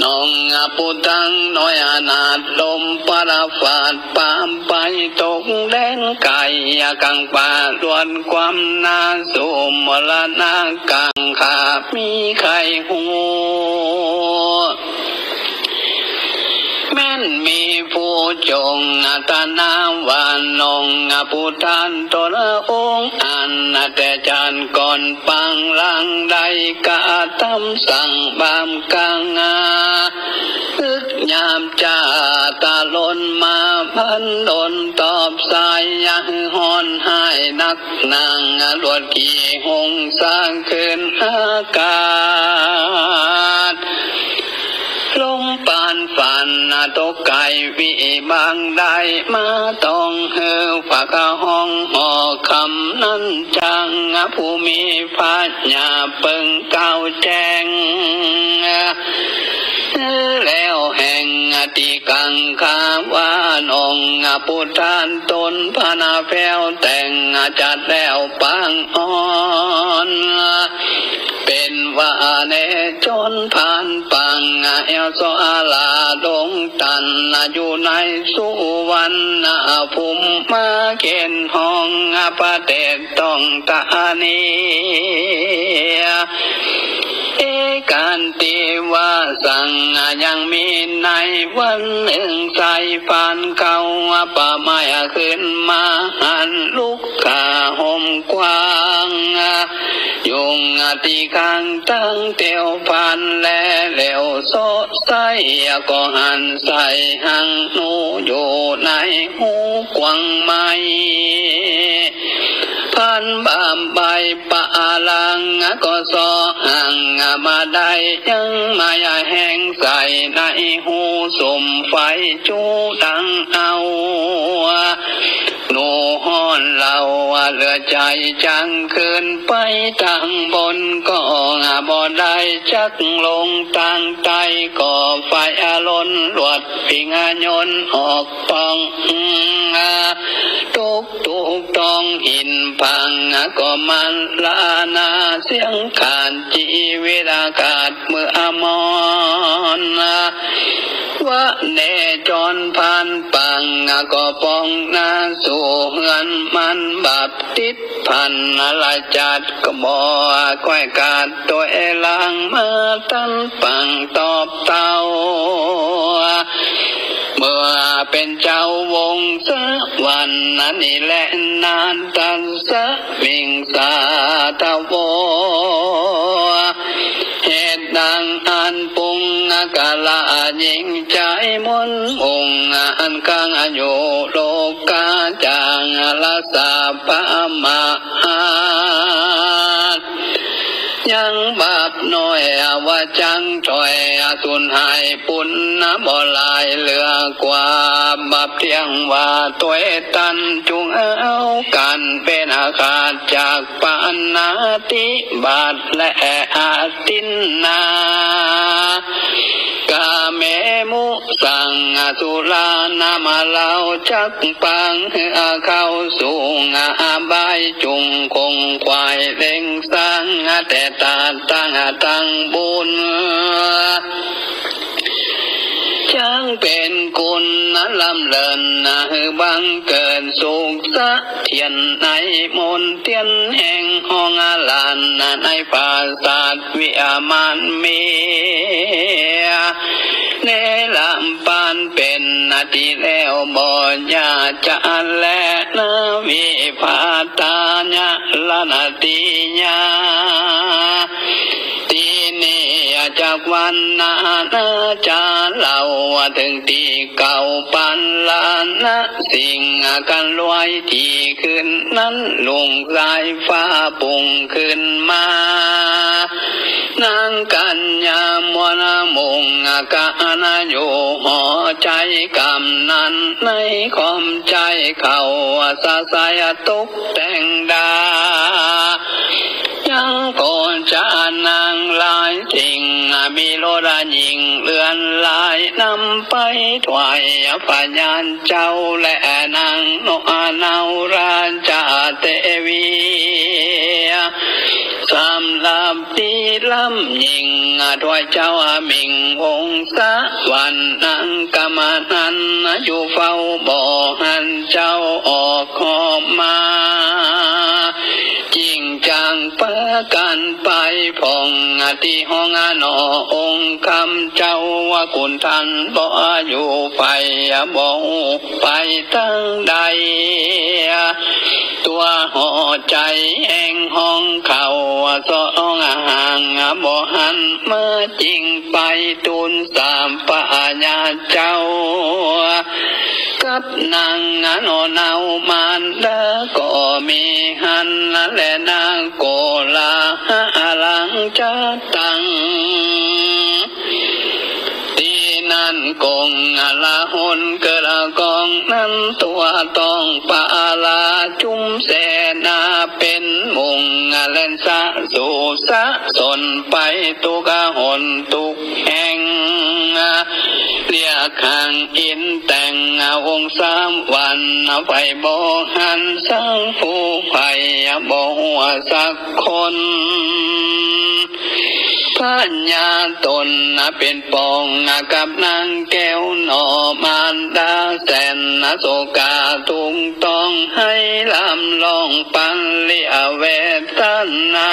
น้องปุตังน้อยอนาถลมปราฟาดปามไปตกแดนไก่กังป่าดวนความนาสุมรณะกังขามีไข่หัวแม่นมีผู้จงตนาวานนงผู้ทานตนองค์อันแต่จันก่อนปังลังใดกะทำสั่งบามกังตึกยามจ่าตาลนมาพันดนตอบสายยังหอนให้นักนางลวดขี่หงสร้างขึ้นอากาศ ตกไก่วิบางได้มาต้องเฮือฝากห้องหอคำนั้นจังผู้มีปัญญาเปิงเก้าแจ้งแล้วแห่งติกังคาวานองปุถานตนพนาแผ้วแต่งจัดแล้วปังอ่อนเป็นว่าเนจนผ่านปังเอลโซอาลาดงตันอยู่ในสุวรรณภูมิมาเกณฑ์ห้องประเทศต้องตานีการตีว่าสั่งยังมีในวันหนึ่งใส่ฟันเขาป่าไม้ขึ้นมาหันลูกกาห่มกว้างยุงที่ข้างตั้งเตียวฟันและเหลวโซใสก็หันใส่หังหนูอยู่ในหูกวางไม้พันบามใบปะลังก็ซอห่างมาได้ยังมาแห้งใส่ในหูสมไฟจูดังเอาหนูห้อนเราเหลือใจจังขึ้นไปทางบนก็บ่ได้จักลงตั้งใจก่อไฟล้นลวดพิงยนต์ออกปองทุกต้องหินพังก็มันลานาเสียงขานจีเวลากาศเมื่อมอนว่าเนจรพันปังก็ปองนาสู่เฮือนมันบาปติดพันอะไรจัดก็บ่ก้อยกาดตัวเอลังมาตั้งปังตอบเต้าเมื่อเป็นเจ้าวงสวันนั้นนี่แหละนานตันสะวิงสาตะโวเหตุดังอันปุงกาลายิงใจมนองอันกังอยู่โลกาจางละสาปะมายังบาปน้อยว่าจังถอยสุนหายปุณนะบ่ลายเหลือกว่าบาปเที่ยงว่าตัวตันจุงเอากันเป็นอาคาจากปานาติบาทและอาตินนากาเมมุสังสุลานามาเลาจักปังเข้าสู่อาบายจุงคงควายเล่งสังแต่ตาตั้งบุญจังเป็นกุลลำเลินบังเกินสุขสะเทียนในมนเตียนแห่งห้องลานในปราสาทวิมานเมียเนลำปานเป็นนาทีแล้วบ่ยาจะและนาวิภาตาญะละนาติญาทีนี้จากวันนาจาเล่าถึงที่เก่าปันลานนะสิ่งกันลอยที่ขึ้นนั้นลุงสายฟ้าปุ่งขึ้นมานางกัญญามวนมุงกะนาอยู่หอใจกำนั้นในความใจเขาสะสายตุกแต่งดายังก่อนจะนางลายสิ่งมีโลดายิงเลือนลายนำไปถวายพญานเจ้าและนางโนนาวราชาเทวีสามลำตีลำยิงด้วยเจ้ามิงองศาวันนังกรรมนันอยู่เฝ้าบ่อหันเจ้าออกขอบมาจริงจังเปิดกันไปผ่องที่ห้องนอองค์คำเจ้าว่ากุนทันบ่อยู่ไปบ่ไปตั้งใดตัวห่อใจแห่งห้องเขาสองห่างบ่หันเมื่อจริงไปตุนสามปะญาเจ้ากับนางโนนาวมานดาก็มีหันและนางโกลาหลังจะตั้งที่นั่น กงละหนเกิดกองนั้นตัวต้องปาลาจุมเสนาเป็นมุงเล่นสะสู่สะสนไปตุกหนตุกแห่งเรียกข้างอินแต่งองค์3 วันไปบ่หันสังผู้ไผ่บ่หัวสักคนพัญญาตนเป็นปองกับนางแก้วนอมารดาแสนโศกาทุงต้องให้ลำลองปันเลียเวทนา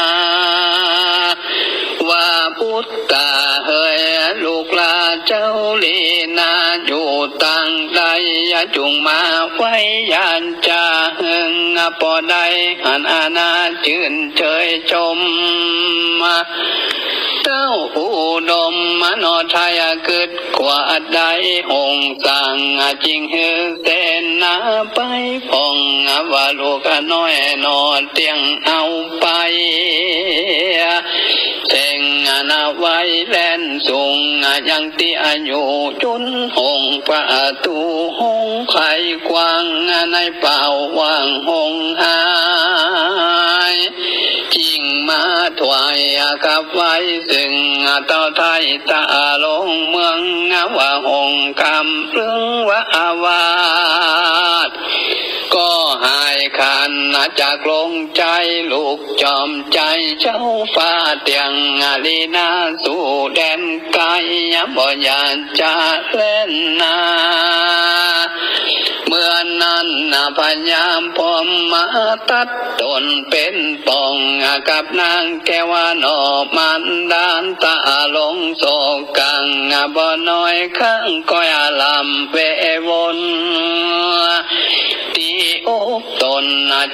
ว่าพุทธาเฮยลูกลาเจ้าลีนาอยู่ต่างใดจุงมาไว้ยานจาหึงปอใดหันอาณาจื่นเฉยชมเจ้าอุดมมโนไทยเกิดกว่าใดองค์สั่งจริงฮือเสนาไปพองว่าลูกน้อยนอเตียงเอาไปเสงนาไว้แล่นสูงยังที่อายุจุนหงประตูหงไข่กว้างในเป่าว่างหงหายจิงมาถวายกับไว้ซึ่งเต้าไทยตาลงเมืองว่าหงคำเรื่องว่าอาวาสก็หายคันจากลงใจลูกจอมใจเจ้าฟ้าเตียงลีนาสู่แดนไกลบ่อยากจะเล่นนาเมื่อนั้นพยายามพอมมาตัดตนเป็นปองกับนางแก้วนอมันดานตาลงโศกังบ่น้อยข้างก้อยลำเววนตีอกตน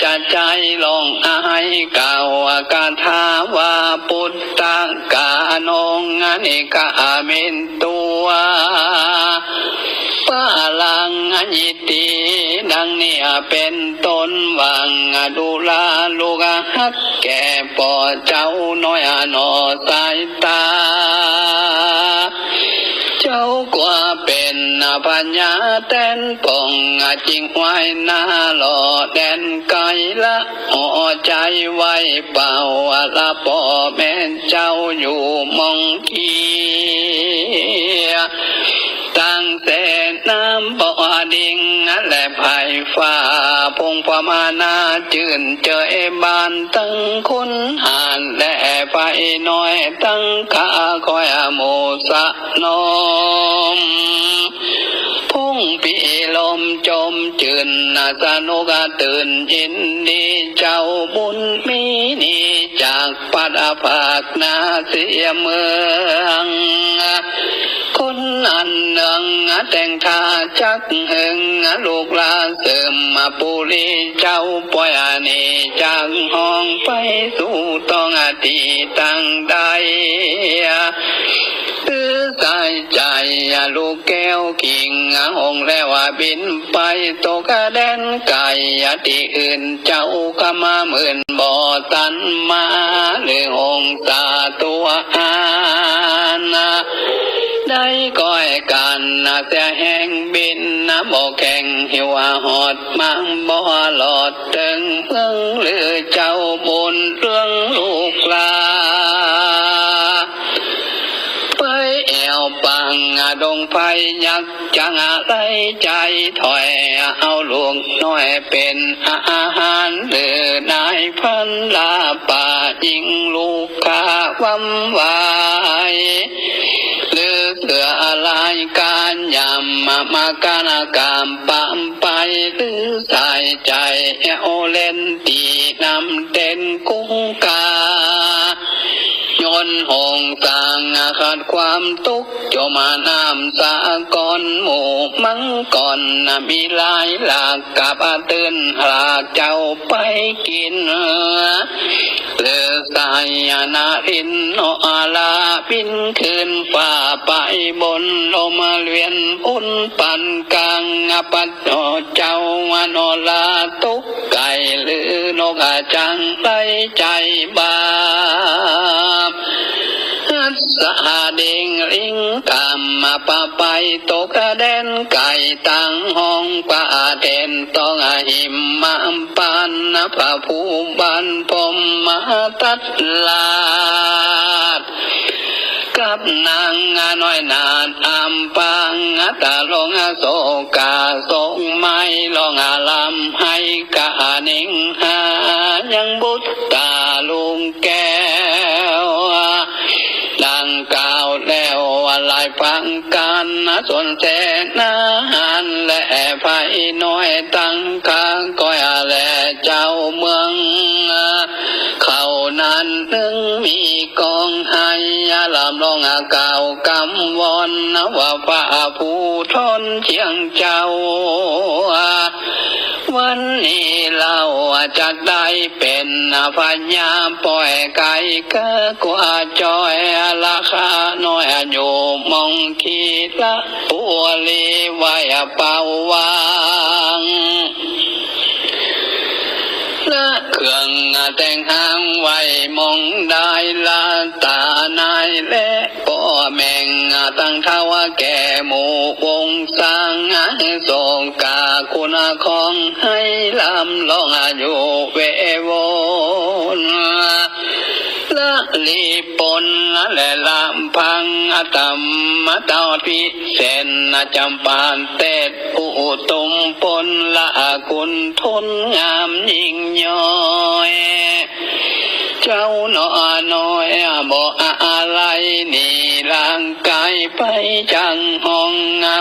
จะใจลองอายเก่ากาถาว่าพุทธกานงนิกาเมนตัวปาลังยิติดังนี้เป็นต้นวังดูลาลูกฮักแก่ปอเจ้าน้อยนอสายตาเจ้ากว่าเป็นปัญญาแตนปองจริงไว้หน้าหล่อแดนไกลละห่อใจไว้เป่าละป่อแม่เจ้าอยู่มองทีตั้งแต่น้ำบ่อดิ่งและไผ่ฟ้าพงพมานาจื่นเจยบานตั้งคุณหานและไฟน้อยตั้งขาคอยโมสะนมพุ่งปีลมจมจื่นสนุกตื่นยินดีเจ้าบุญมีนี่จากปัดภาคนาเสียเมืองคนอันเนืองแต่งท่าจักหึงลูกลาเสริมมาปุรีเจ้าปล่อยนี่จากห้องไปสู่ต้องตีตั้งใดตื้อสายใจลูกแก้วกิ่งหงแล้วบินไปตกแดนไก่ที่อื่นเจ้าก็มาหมื่นบ่อตันมาหรือองตาตัวอานาได้ก้อยกันเสียแห่งบินบ่แข่งหิวหอดมังบ่หลอดตึงเพิ่งหรือเจ้าบุญเรื่องลูกลาไปแอวปังดงไฟยักจังอะไรใจถอยเอาลูกน้อยเป็นอาหารหรือนายพันลาป่ายิงลูกค้าวัมวายหรือเสืออะไรการยำมาการกามปามไปหรือสายใจโอเล่นตีนำเด่นกุ้งกายนหงต่างขาดความทุกข์จมาน้ำสากรหมู่มังก่อนมีลายหลากกับตื่นหลากเจ้าไปกินหรือสายนารินโนอาลาบินขึ้นฝ่าไปบนลมเวียนอุ่นปันกลางปัดเจ้านอลาตุกไก่หรือนกจังไรใจบาป สหเด้งลิงกามมาปะไปตกกระเด็นไก่ตั้งห้องป่าเด่นต้องหิมมาปานนะพระผู้บันพมมาตัดลาดกับนางน้อยนาดอัมปังตาลงโศกาทรงไม่ลงลำให้กาหนิงหายังบุตตาลุงแก้วดังกล่าวแล้วหลายฟังกันส่วนแสนหันและไฟน้อยตั้งกลางก้อยและเจ้าเมืองเขานั้นนึงมีกองให้ลำลงกล่าวกำวอนว่าฝ่าผู้ทนเชียงเจ้าวันนี้เราจะได้เป็นพญาปล่อยไก่ก็กว่าจอยราคาน้อยอยู่มองขีดละปัวลีไว้เป่าวางละเครื่องแต่งหางไว้มองได้ละตานายและป่อแมงตั้งเท่าแก่หมู่วงสร้างทรงกาคุณของให้ลำลองอยู่เววนละลีปนและลำพังตมตาพิเศษจำปานเตดอุตุมปนละคุณทนงามยิ่งย้อยเจ้าหนอน้อยบอกอะไรนี่ร่างกายไปจังห้อง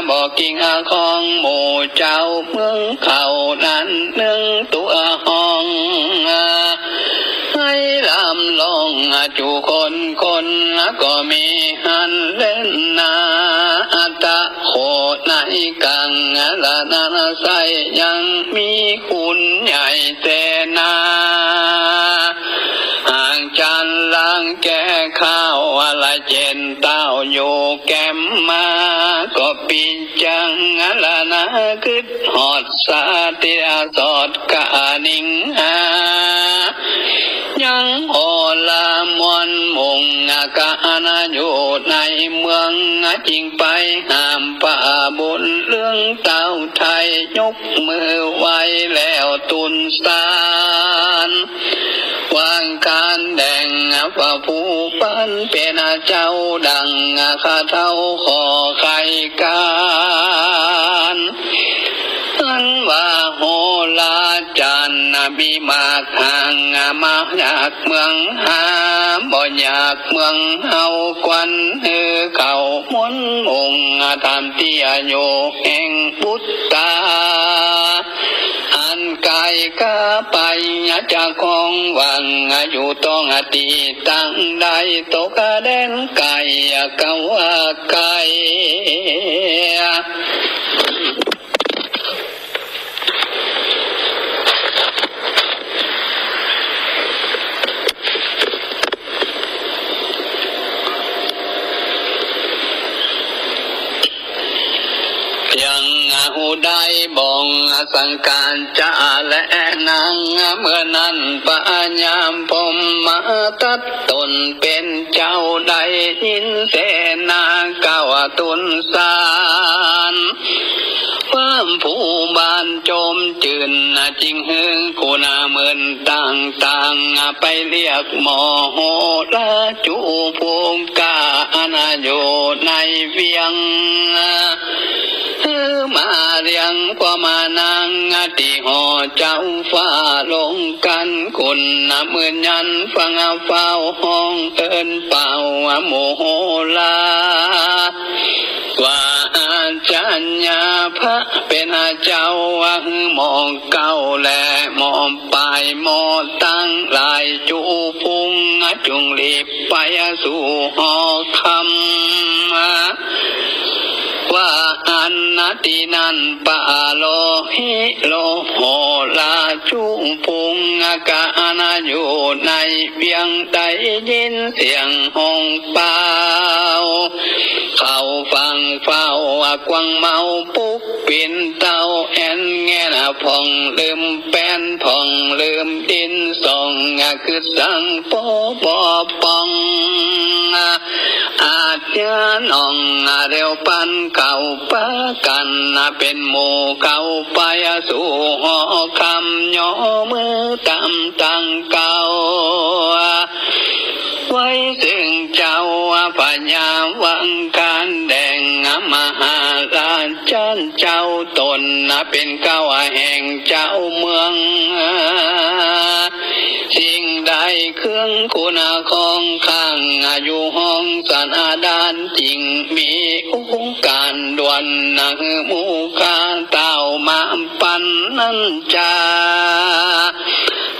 บอกกิ่งของหมู่เจ้าเมืองเขานั้นหนึ่งตัวห้องให้ลำลงจูคนก็มีหันเล่นนาตะโคในกังละนาใสยังมีคุณใหญ่แต่นาห่างจันลังแก่ข้าวอะไรเจนเต้าอยู่แก้มมาก็ปีจังละนะคิดหอดสาติอาสอดกะนิงยังโอลามวนมุงกะนาอยู่ในเมืองจริงไปห้ามป่าบุญเรื่องเต้าไทยยกมือไว้แล้วตุนสานวางการแดงฝ่าผู้ปันเป็นเจ้าดังข้าเท่าขอใครการอันว่าโหราจันบีมาทางมาอยากเมืองหาบ่อยากเมืองเฮาควันเขาม้วนองค์ทำเตี้ยโยแห่งบุตตาอันกายก็ไปจากของวังอยู่ต้องตีตั้งได้ตกเด่นไก่กะว่าไก่ยังหูได้บ่งสังการจะและนางเมื่อนั้นปัญญามพมมาตัดตนเป็นเจ้าได้ยินเสนาเก้าตุนสารความผู้บานโจมจืนจริงหึงคุณเหมือนต่างไปเรียกหมอโหราจูพงกานาอยู่ในเวียงมาเรียงกว่ามานางติห่อเจ้าฟ้าลงกันคุณเหมือนยันฟังเฝ้าห้องเอินเป่าโมโหลาว่าอาจารย์พระเป็นเจ้ามองเก่าและมองปลายมอตั้งลายจูพุงจุงรีบไปสู่หอคำว่าอันนตินันปะโลหิโลโหลาจุงพุงกะนาอยู่ในเวียงได้ยินเสียงห้องเป่าเข้าฟังเฝ้ากวางเมาปุกปิ่นเต้าแอนแงนะพองลืมแป้นพองลืมดินส่องคือสังโปบปอง ยาน้องเร็วปันเก่าปะกันเป็นหมู่เก่าไปสู่หอคำย่อมือตำตังเก่าไว้ซึ่งเจ้าพญาวังการแดงมหาราชันเจ้าตนเป็นเก้าแห่งเจ้าเมืองสิ่งใดเครื่องคุณของข้างอยู่ห้องสันอาดานจริงมีองค์การด่วนหมู่กาเต่ามาปันนั้นจา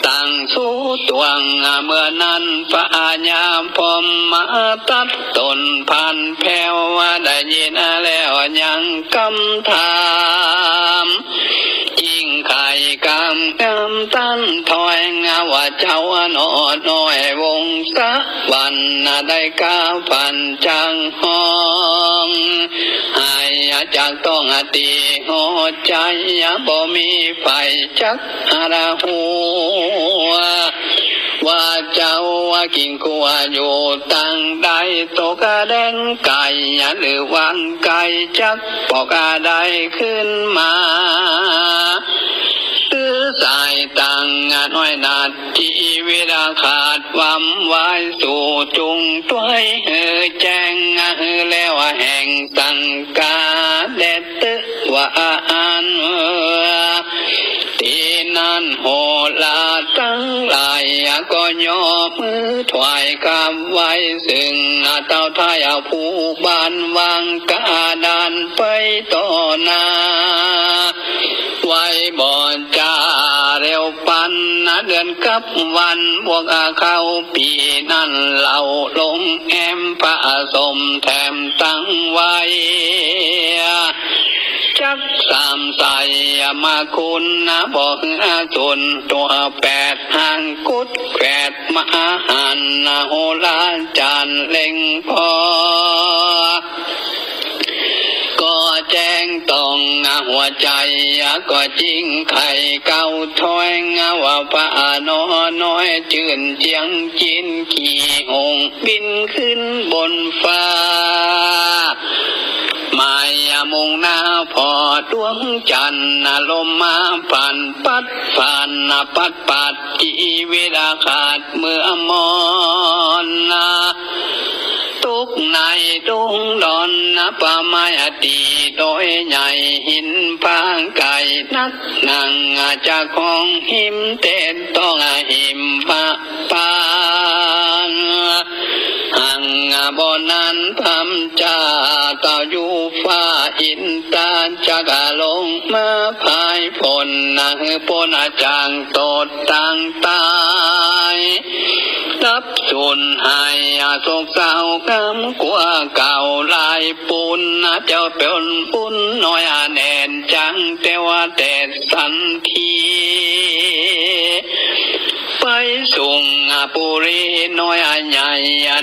ตั้งสู้ตวงเมื่อนั้นพระญาพรหมมาตัดตนพันแผ่วได้ยินแล้วยังคำถามจิงไข่กำตันถอยว่าเจ้าหนอน้อยวงสะวันได้ก้าวพันจังห้องให้จากต้องตีหัวใจบ่มีไฟจักอาราหัวว่าเจ้ากินกัวอยู่ตั้งใดตกแดงไก่หรือวางไก่จักปอกได้ขึ้นมาตื้อสายตังน้อยนาทีเวลาขาดความไว้สู่จุงต้วยแจ้งแล้วแห่งสังกาเด็ดตึว่าอันที่นั่นโหลาตั้งหลายก็ย่อมือถวายคำไว้ซึ่งเต้าทายผู้บ้านวางกาดานไปต่อหน้าไว้บ่อนจ่าเร็วปันเดือนกับวันบวกเข้าปีนั้นเหล่าลงแอมพระสมแถมตั้งไว้จักสามใสมาคุณบอกส่วนตัวแปดหางกุดแปดมหันโหราจานเล็งพอก็แจ้งต้องหัวใจก็จริงไข่เก่าถอยว่าพระน้อยจื่นเจียงจินขี่หงบินขึ้นบนฟ้าหมายมุ่งหน้าพอดวงจันทร์ลมมาผ่านปัดผ่านปัดปัดจีเวลาขาดเมื่อมอนตุกในดงดอนป่าไม้ตีโดยใหญ่หินพางไก่นักนั่งจากของหิมเต้นต้องหิมพะปานหังบ่อนั้นพำจ่าเต่าอยู่ฟ้าอินตาจากลงมาพายฝนปนจางโตดต่างตายรับส่วนหายโศกเศร้ากำกลัวเก่าลายปูนเจ้าเป็นปุ้นน้อยแน่นจังแต่ว่าแต่สันทีไปส่งปุรีน้อยใหญ่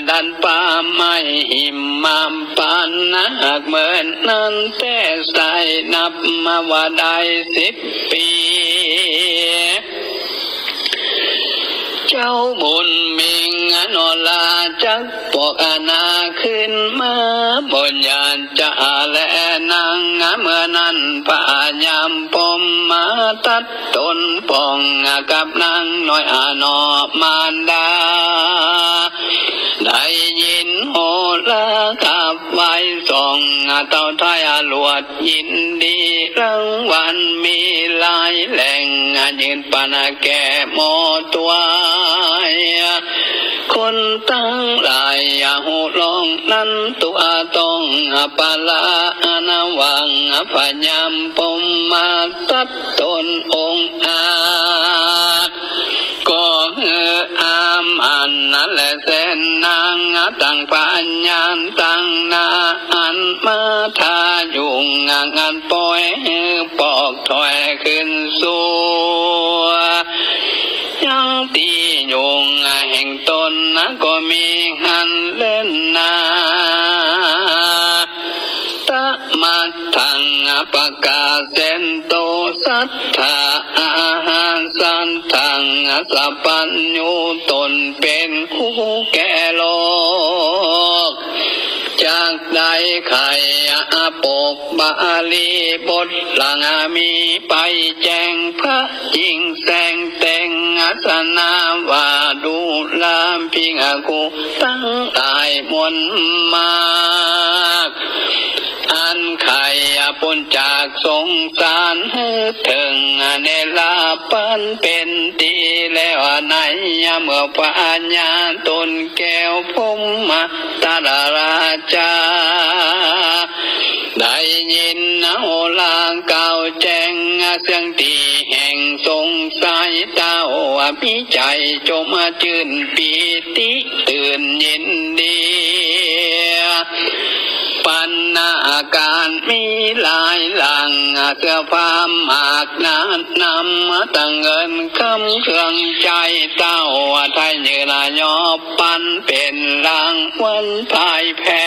ดันป่าไม้หิมมามปานนักเหมือนนั้นแต่ใส่นับมาว่าได้10 ปีเจ้าบุญมิงนอลาจักปอกนาขึ้นมาบนยานจะและนางเมื่อนั้นพระยามปมมาตัดต้นปองกับนางน้อยนอมารดาได้ยินโหราขับไว้ส่องเต้าไทยลวดยินดีรางวัลมีหลายแหล่งยืนปานแก่หมอตัวคนตั้งหลายหูลองนั้นตัวต้องปาลานาวังพยามปมมาตัดตนองอาจก็อามอันนั่นแหละเส้นนางตั้งปัญญาตั้งนาอันมาทายุงงานปล่อยปอกถอยขึ้นสู่ยังตียุงแห่งตนก็มีหันเล่นนาตะมาทังปะกาเซนโตสัทธาอาหารสันทังสัพพัญญูตนเป็นคู่แก่โลกจัง ากได้ไข่ปกบาลีบทหลังมีไปแจ้งพระจิงแสงแต่งศาสนาว่าดูลามพิงกูตั้งตายมนมากอันไข่ปนจากสงสารถึงในลาปันเป็นดีแล้วในเมื่อปัญญาตนแก้วพมมาตาราชาได้ยินโอลางเก่าแจ้งเสียงตีแห่งสงสัยเต้าพิจัยจมจืนปีติตื่นยินดีปัญหาการมีหลายหลังเสื้อผ้ามากนานนำตั้งเงินคำเครื่องใจเต้าไทยเนื้อยอปันเป็นรางวันพายแพ้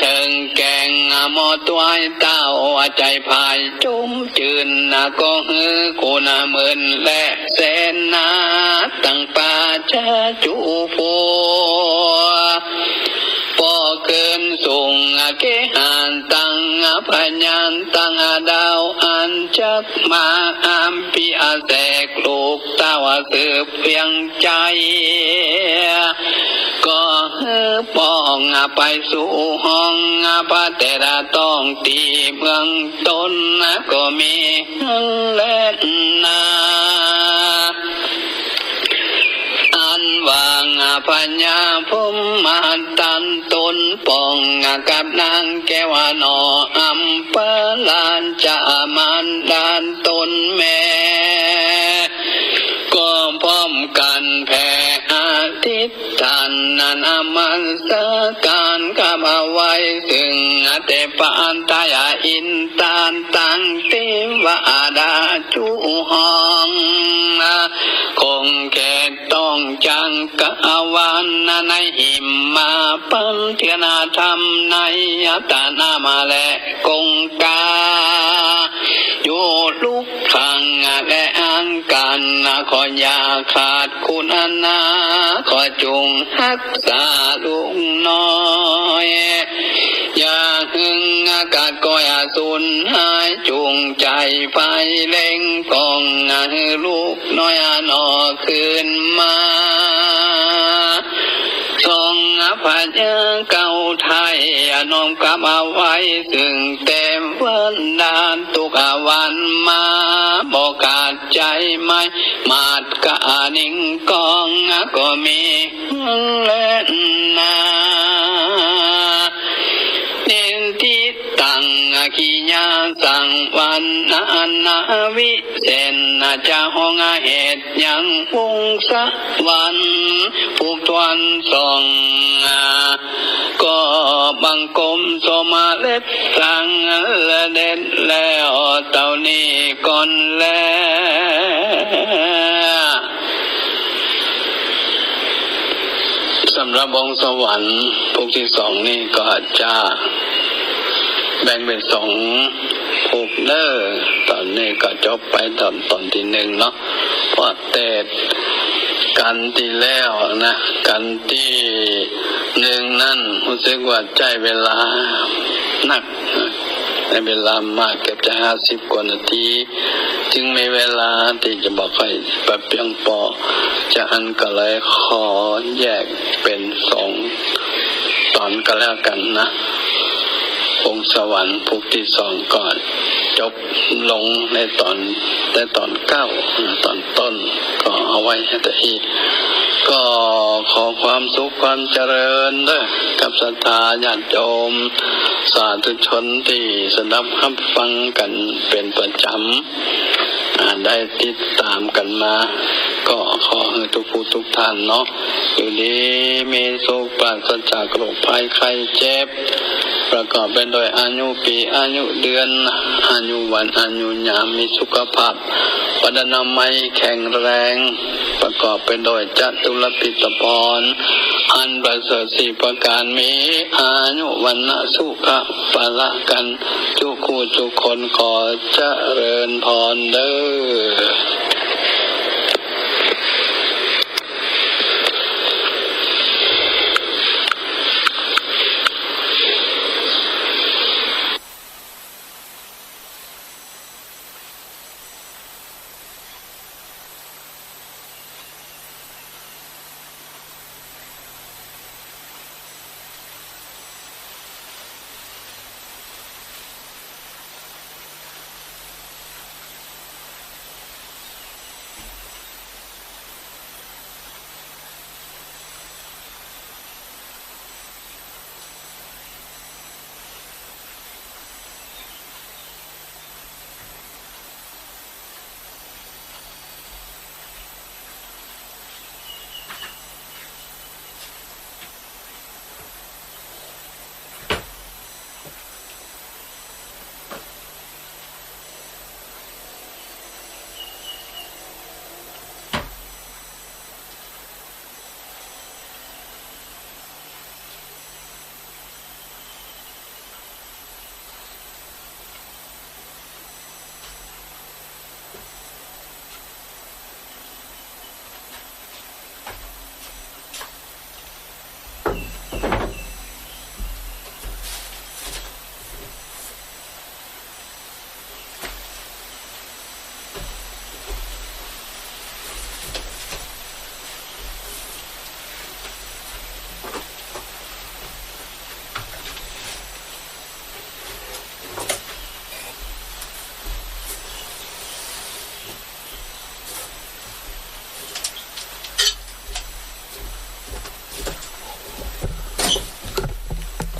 ถึงแกงหมอตัวเต้าใจพายจุ้มจืนก็ฮือกูนาหมื่นและแสนนาตั้งป่าชะจูฟัวพอเกินส่งเกหานตั้งพญานตั้งดาวอันจักมาอามพิอาแสกลูกตาวสืบเพียงใจก็ป้องไปสู่ห้องพระแต่ละต้องตีเมืองต้นก็มีเล่นนาอันวางปัญญาพุ่มมาตันตนป้องกับนางแก้วหนออัมปะลานจะมันดานตนแม่ก็พร้อมกันแผ่อาทิตย์ท่านนั้นมันสการกับเอาไว้ถึงเตปานตายอินตานตังเทวดาจูห้องคงแค่ต้องจังกะวันในหิมมาปันเทนาธรรมในอัตนามาและกงกาอยู่ลุกขังและอังกันขออย่าขาดคุณนาขอจงรักษาลูกน้อยอย่าหึงอากาศก้อยสูญหายจูงใจไปเล่งกองลูกน้อยนอคืนมาทรงพระเจ้าเก่าไทยน้อมกลับเอาไว้ซึ่งเต็มวันดานทุกวันมาบอกขาดใจไม่มาดกะนิ่งกองก็มีเล่นนาเน้นที่ตั้งขีญาสังวันนาวิเศษจะห้องเหตุยังวงสะวันผูกทวนส่องก็บังกลมสมาเล็บสังเด็ดแล้วเต่านี้ก่อนแล้วสำหรับองค์สวรรค์พวกที่สองนี่ก็จะแบ่งเป็นสองพวกเด้อตอนนี้ก็จบไปตอนที่หนึ่งเนาะเพราะแต่กันที่แล้วนะกันที่หนึ่งนั่นรู้สึกว่าใจเวลาหนักในเวลามากเกือบจะ50 กว่านาทีจึงไม่เวลาที่จะบอกให้แบบเพียงพอจะอันก็เลยขอแยกเป็น2 ตอนก็แล้วกันนะองค์สวรรค์ภูกที่2ก่อนจบลงในตอน9ตอนต้นก็เอาไว้ให้แต่ที่ก็ขอความสุขความเจริญเด้อกับศรัทธาญาติโยมสาธุชนที่สดับรับฟังกันเป็นประจำได้ติดตามกันมาก็ขอให้ทุกผู้ทุกท่านเนาะอยู่ดีมีสุขปราศจากโรคภัยไข้เจ็บประกอบไปด้วยอายุปีอายุเดือนอายุวันอายุยามมีสุขภาพปฐนามัยแข็งแรงประกอบไปด้วยจตุรพิตพรอันประเสริฐ4 ประการมีอายุวันนะสุขะปะละกันทุกคู่ทุกคนขอเจริญพรเด้อ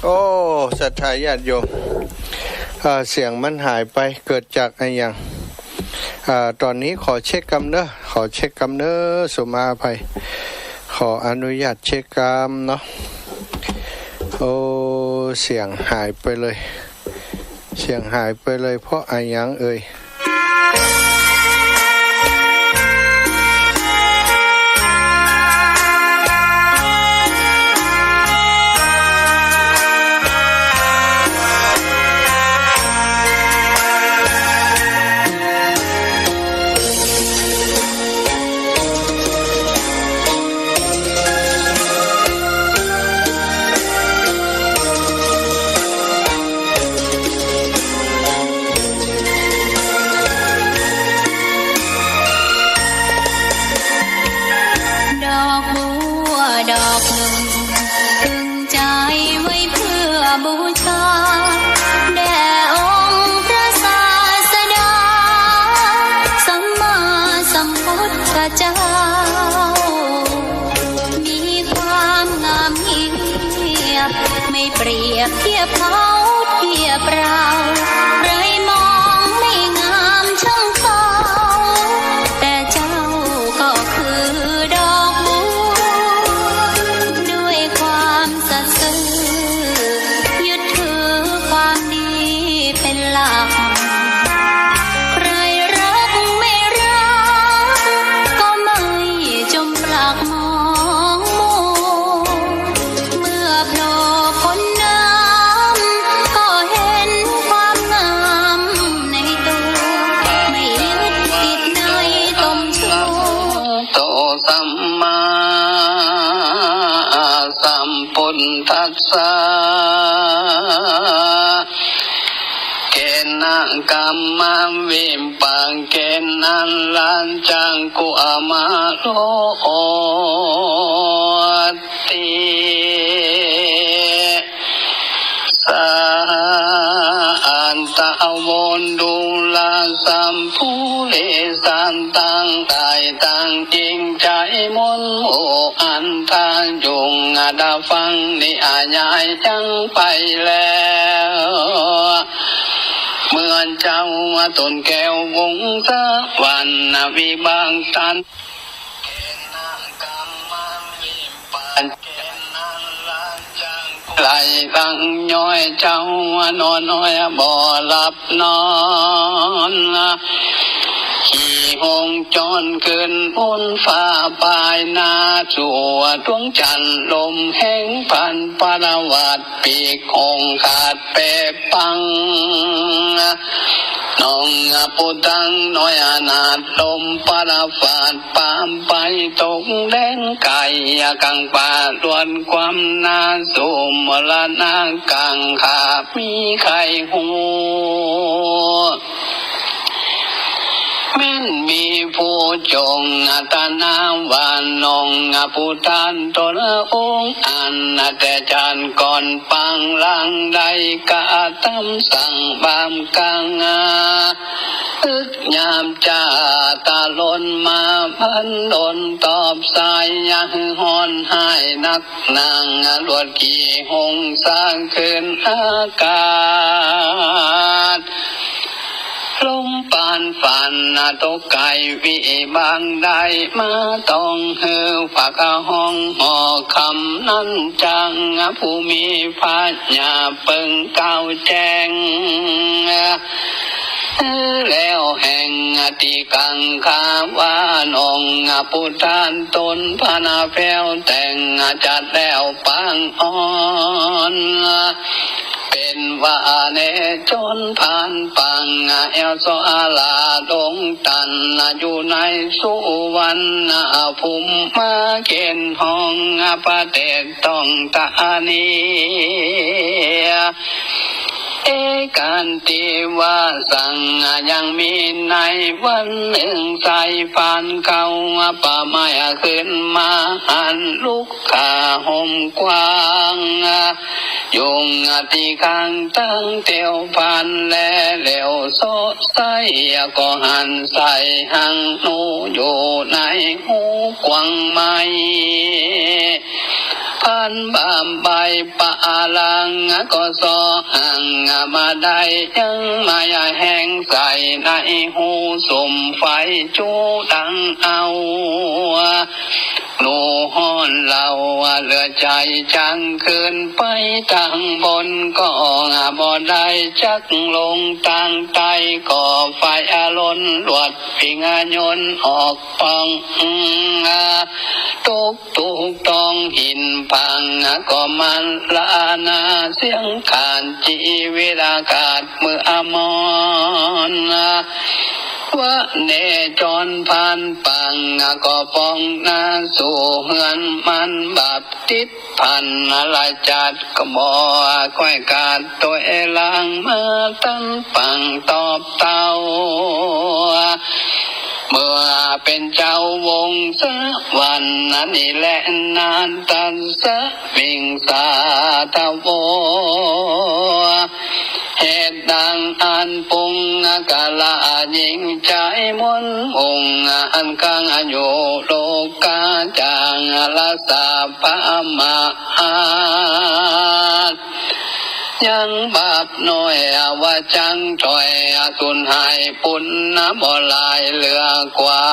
โอ้ศรัทธาญาติโยมเสียงมันหายไปเกิดจากอะไรอย่างตอนนี้ขอเช็คกรรมเนอะขอเช็คกรรมเนอะสุมาภัยขออนุญาตเช็คกรรมเนาะโอ้เสียงหายไปเลยเสียงหายไปเลยเพราะอะไรอย่างเอ่ยเจ้ามีความงามเงียบไม่เปรียบเทียบเขาเทียบเราใครมองไม่งามช่างเขาแต่เจ้าก็คือดอกบัวด้วยความสัตย์ซื่อยึดถือความดีเป็นหลักทัสสะเกนะกัมมังวิมปังเกนันลันจังกุอามาโลติสาอันตะวนดูลาสัมภูเลสันตังกายตังจริงใจมนโออันทางยงดาฟังนี่อาญายจังไปแล้วเหมือนเจ้าต้นแก้ววงสะวันวิบางตันไหลลังย้อยเจ้านอนน้อยบ่หลับนอนขี่หงจรขึ้นพ้นฟ้าปลายนาจั่วดวงจันทร์ลมแห้งพันปรวัดปีกคงขาดเปปังน้องปุตังน้อยอนาถลมปรฟาดปามไปตกแดนไก่กังป่าดวนความนาสุมละนากังขามีไข่หูแม่นมีผู้จงตานาวานนองผู้ทานตนองค์อันแต่จันก่อนปังลังใดกะตำสั่งบามกังอึกยามจ่าตาล้นมาพันดนตอบสายยังหอนให้นักนางลวดขี่หงสร้างขึ้นอากาศลมปานฝันตกไก่วิบางได้มาต้องเฮือฝากห้องหอคำนั้นจังผู้มีพาญาเปิงเก้าแจ้งแล้วแห่งติกังคาวานองปุทานตนพานาแพ้วแต่งจัดแล้วปังอ่อนเป็นว่าเนจนผ่านปังเอลโซอาลาดงตันอยู่ในสุวรรณภูมิมาเกณฑ์ห้องประเทศต้องตานีเอกันติว่าสั่งยังมีในวันหนึ่งใส่ฟันเขาป่าไม้ขึ้นมาหันลูกขาห่มกว้างยุงตีข้างตั้งเตียวฟันและเหลวโซใสก็หันใส่หังนูอยู่ในหูกวางไม้ พันบามใบปะลังก็ซอห่างมาได้ยังมาแห้งใส่ในหูสมไฟจูดังเอาหนูฮ้อนเราเหลือใจจังขึ้นไปทางบนก็บ่ได้จักลงทางใต้ก็ไฟล้นลวดพิงยนต์ออกปังตุกต้องหินพังก็มันละนาเสียงขานจีเวลากาศเมื่อมอนว่าเนจรพันปังก็ปองนาสู่เฮือนมันบับติดพันอะไรจัดก็บ่ค่อยกาดตัวเอลังมาตั้งปังตอบเต้าเมื่อเป็นเจ้าวงสวันนั้นนี่แหละนานตันสะวิงสาทโวเหตุดังอันปุงกาลายิงใจมนองอันกังอยู่โลกาจางละสาพะมายังบาปน้อยว่าจังถอยสุนหายปุณนะบ่ลายเหลือกว่า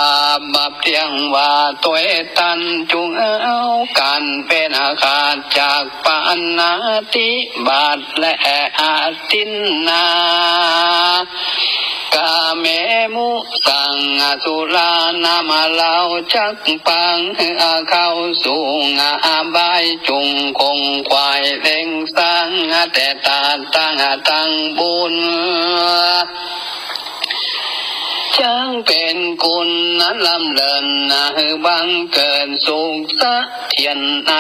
บาปเทียงว่าตัวตันจุงเอากันเป็นอาคาจากปานาติบาทและอาตินนากาเมมุสังสุลานามเหลาจักปังเข้าสู่บายจุงคงควายเล็งสังแต่ตาตั้งบุญจังเป็นกุลนั้นลำเลินบังเกินสุขสะเทียนใน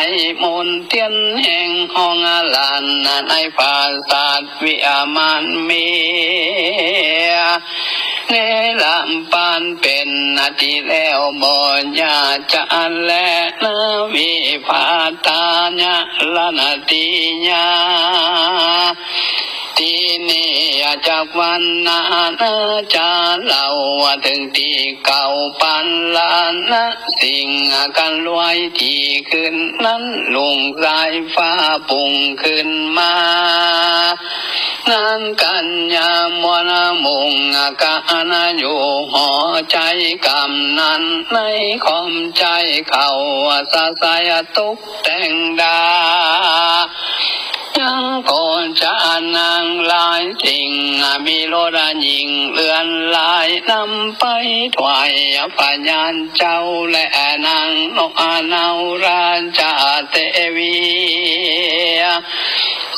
มนเทียนแห่งห้องลานในภาษาวิมานเมียเนลำปานเป็นนาทีแล้วบ่ยาจะและนาวิภาตาญะละนาทีญาที่นี่จากวันนั้นจะเล่าถึงที่เก่าปันลานนะสิ่งกันรวยที่ขึ้นนั้นลุงสายฟ้าปุ่งขึ้นมานั้นกันยามวนมุงกะนาอยู่หอใจกำนั้นในคอมใจเขาสะสายตุกแต่งดายังก่อนจะนางลายสิ่งมีโลดยิงเลื่อนลายนำไปถวายพญานเจ้าและนางนกนาวราชาเทวี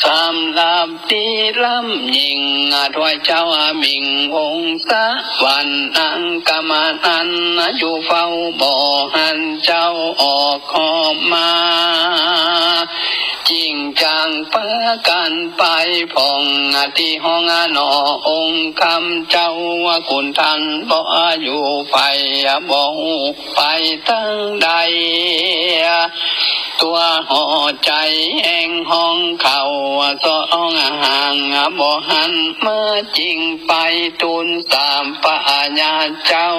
สำหรับตีลำยิงถวายเจ้ามิงองศาวันนังกรรมนันอยู่เฝ้าบ่อหันเจ้าออกขอบมาจริงจังปะกันไปผ่องที่ห้องนอองค์คำเจ้าว่าคุณท่านบ่อยู่ไปบ่ไปตั้งใดตัวห่อใจแห่งห้องเขาสองห่างบ่หันมาจริงไปตุนสามปะญาเจ้า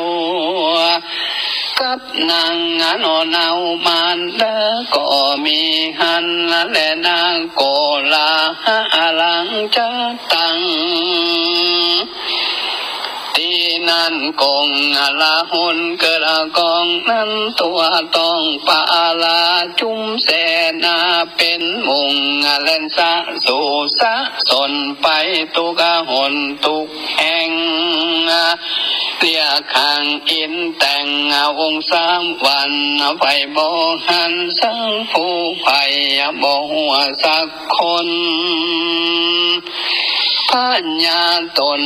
กับนางนอนเอามันแล้วก็มีหันและนางโกลาหลังจะตั้งที่นั่นกงละหุนเกิดกองนั้นตัวต้องปาลาจุมเสนาเป็นมุงเล่นสะสู่สะสนไปตุกหนตุกแห่งเรียกข้างอินแต่งองค์3 วันไปบ่หันสังผู้ไปบ่หัวสักคนพญาตน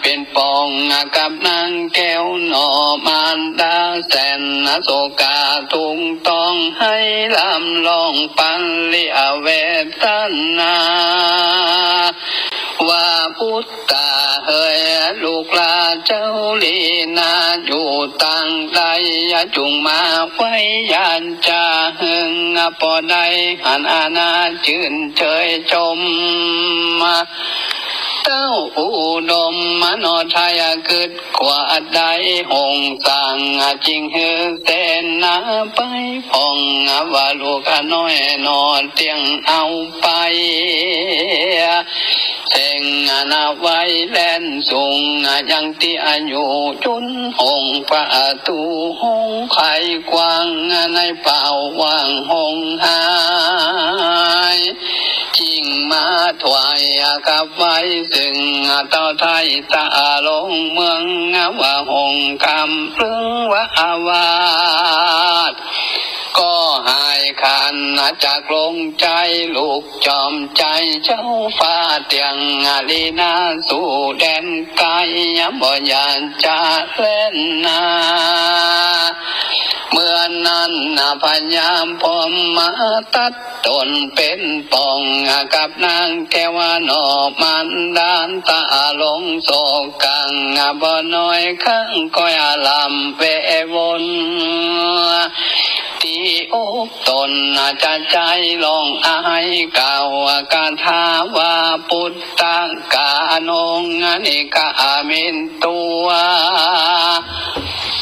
เป็นปองกับนางแก้วหนอมารดาแสนโศกาทุงต้องให้ลำลองปันเลียเวทนาว่าพุทธาเฮยลูกลาเจ้าลีนาอยู่ต่างใดจุงมาไว้ยานจาหึงปอใดหันอาณาชื่นเชยชม เต้าอุดมมโนทายเกิดกว่าใดหงสังจริงเฮเสนาไปพองว่าลูกน้อยนอนเตียงเอาไปเสียงนาไว้แล่นสูงยังที่อายุจุนหงประตูหงไขกว้างในเป่าว่างหงหายจิงมาถวายกับไว้ซึ่งเต้าไทยตาลงเมืองว่าหงคำเรื่องว่าอาวาสก็หายคันจากลงใจลูกจอมใจเจ้าฟ้าเตียงลีนาสู่แดนไกลบ่ยานจะเล่นนาเมื่อนั้นพยามพอมมาตัดตนเป็นปองกับนางแก้วนอมันดานตาลงโศกังบ่น้อยข้างก้อยลำเววนที่อกตนจะใจลองอายเก่ากาถาว่าพุทธังกานงนิกามินตัว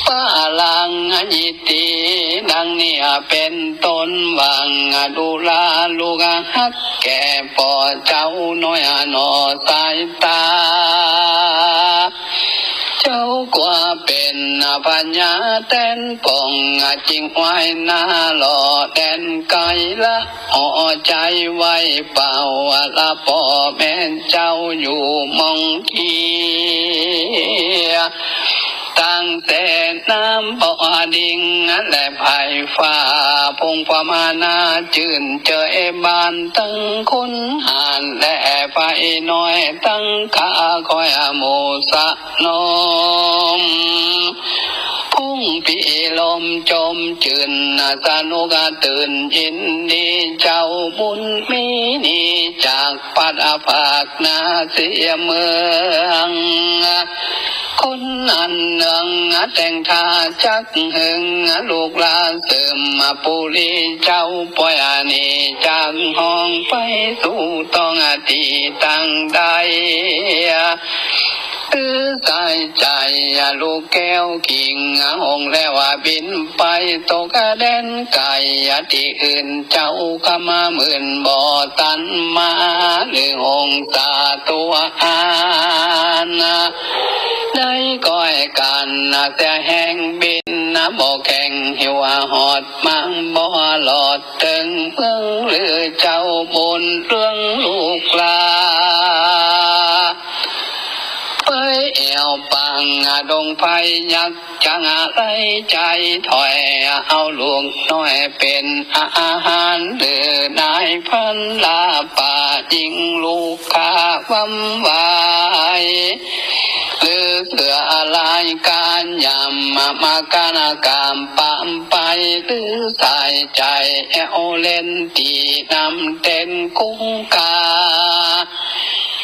ปาลังยิติดังนี้เป็นต้นวังดูลาลูกฮักแก่ป่อเจ้าน้อยนอสายตาเจ้ากว่าเป็นปัญญาแตนป่องจริงไว้หน้าหล่อแดนไกลละห่อใจไว้เป่าละป่อแม่เจ้าอยู่มองทีตั้งแต่น้ำบ่อดิ่งและไผ่ฟ้าพงประมาณจื่นเจอบานตั้งคนหานและไฟน้อยตั้งขาคอยโมสะนมพุ่งปีลมจมจื่นสนุกตื่นยินดีเจ้าบุญมีนีจากปัดภาคนาเสียเมืองคนอันเนืองแต่งท่าจักหึงลูกหลานเสริมมาปุรีเจ้าปอยนีจากห้องไปสู่ต้องตีตั้งใดใส่ใจลูกแก้วกิ่งหงแล้วบินไปตกแดนไก่ที่อื่นเจ้าก็มาหมื่นบ่อตันมาหรือหงตาตัวอานาได้ก้อยกันแต่แห่งบินบ่แข่งหิวหอดมังบ่หลอดตึงเพิ่งหรือเจ้าบนเรื่องลูกลาไปเอวปังดงไฟยักจังอะไรใจถอยเอาลูกน้อยเป็นอาหารหรือนายพันลาป่าจิงลูกค้าวัมวายหรือเสืออะไรการยำมาการกามปามไปหรือสายใจแอวเล่นตีนำเต้นกุ้งกา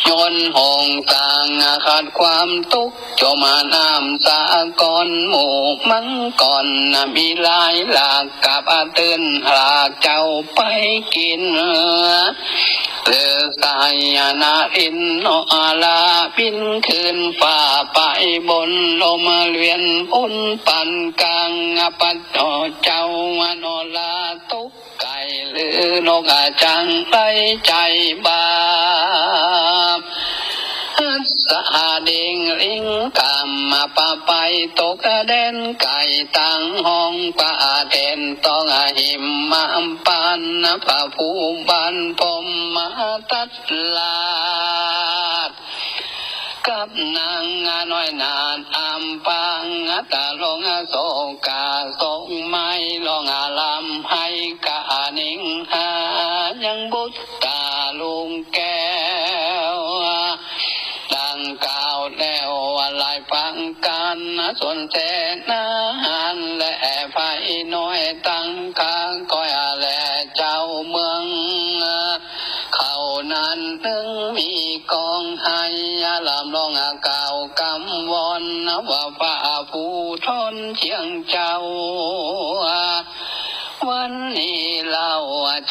ยนหงต่างขาดความทุกข์จมาน้ำสากรหมู่มังก่อนมีลายหลากกับตื่นหลากเจ้าไปกินหรือสายนาอินโนอาลาบินคืนฝ่าไปบนลมเวียนพ้นปันกลางปัดต่อเจ้านอลาตุกไก่หรือนกจังไรใจบาสาดิงลิงกามปะไปตกแดนไก่ตั้งห้องปะเด่นต้องหิมมาปันปะผู้บันพมมาตัดลาดกับนางน้อยนานอัมปังตาลงโศกาทรงไม่ลงลำให้กานิงหายังบุตตาลุงแก้วดังกล่าวแล้วลายฟังกันส่วนแสนนาหันและไฟน้อยตั้งข้างก้อยและเจ้าเมืองเขานั้นนึงมีกองให้ลำลองกล่าวกำวอนว่าฝ่าผู้ทนเชียงเจ้าวันนี้ล เรา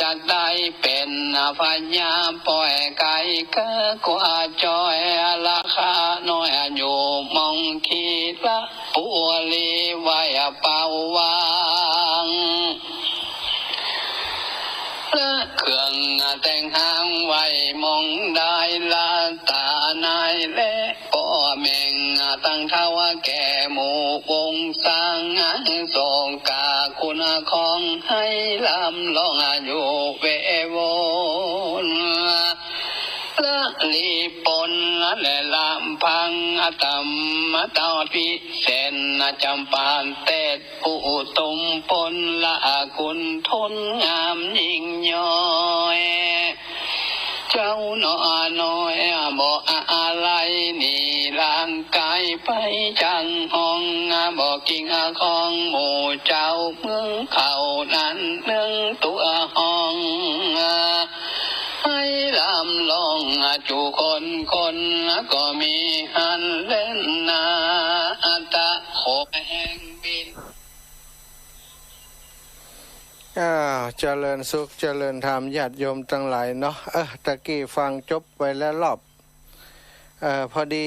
จะได้เป็นพญาปล่อยไก่ก็กว่าจอยราคาน้อยอยู่มองขีละปัวลีไว้เป่าวางเครื่องแต่งหางไว้มองได้ละตานายและพ่อแม่งตั้งเท่าแก่หมู่วงสร้างส่งกาคุณของให้ลำลองอยู่เววนละลีปนและลำพังตำตอดพิเศษจำปานเตศผู้ตุมปนละคุณทนงามยิ่งย้อยเจ้าหนอน้อยบอกอะไรนี่ร่างกายไปจังห้องบอกกิ่งของหมู่เจ้าเมืองเขานั้นเนื่องตัวห้องให้ลำลองจูคนก็มีหันเล่นนาตะโขแห่งบินเจริญสุขเจริญธรรมญาติโยมทั้งหลายเนาะตะกี้ฟังจบไปแล้วรอบพอดี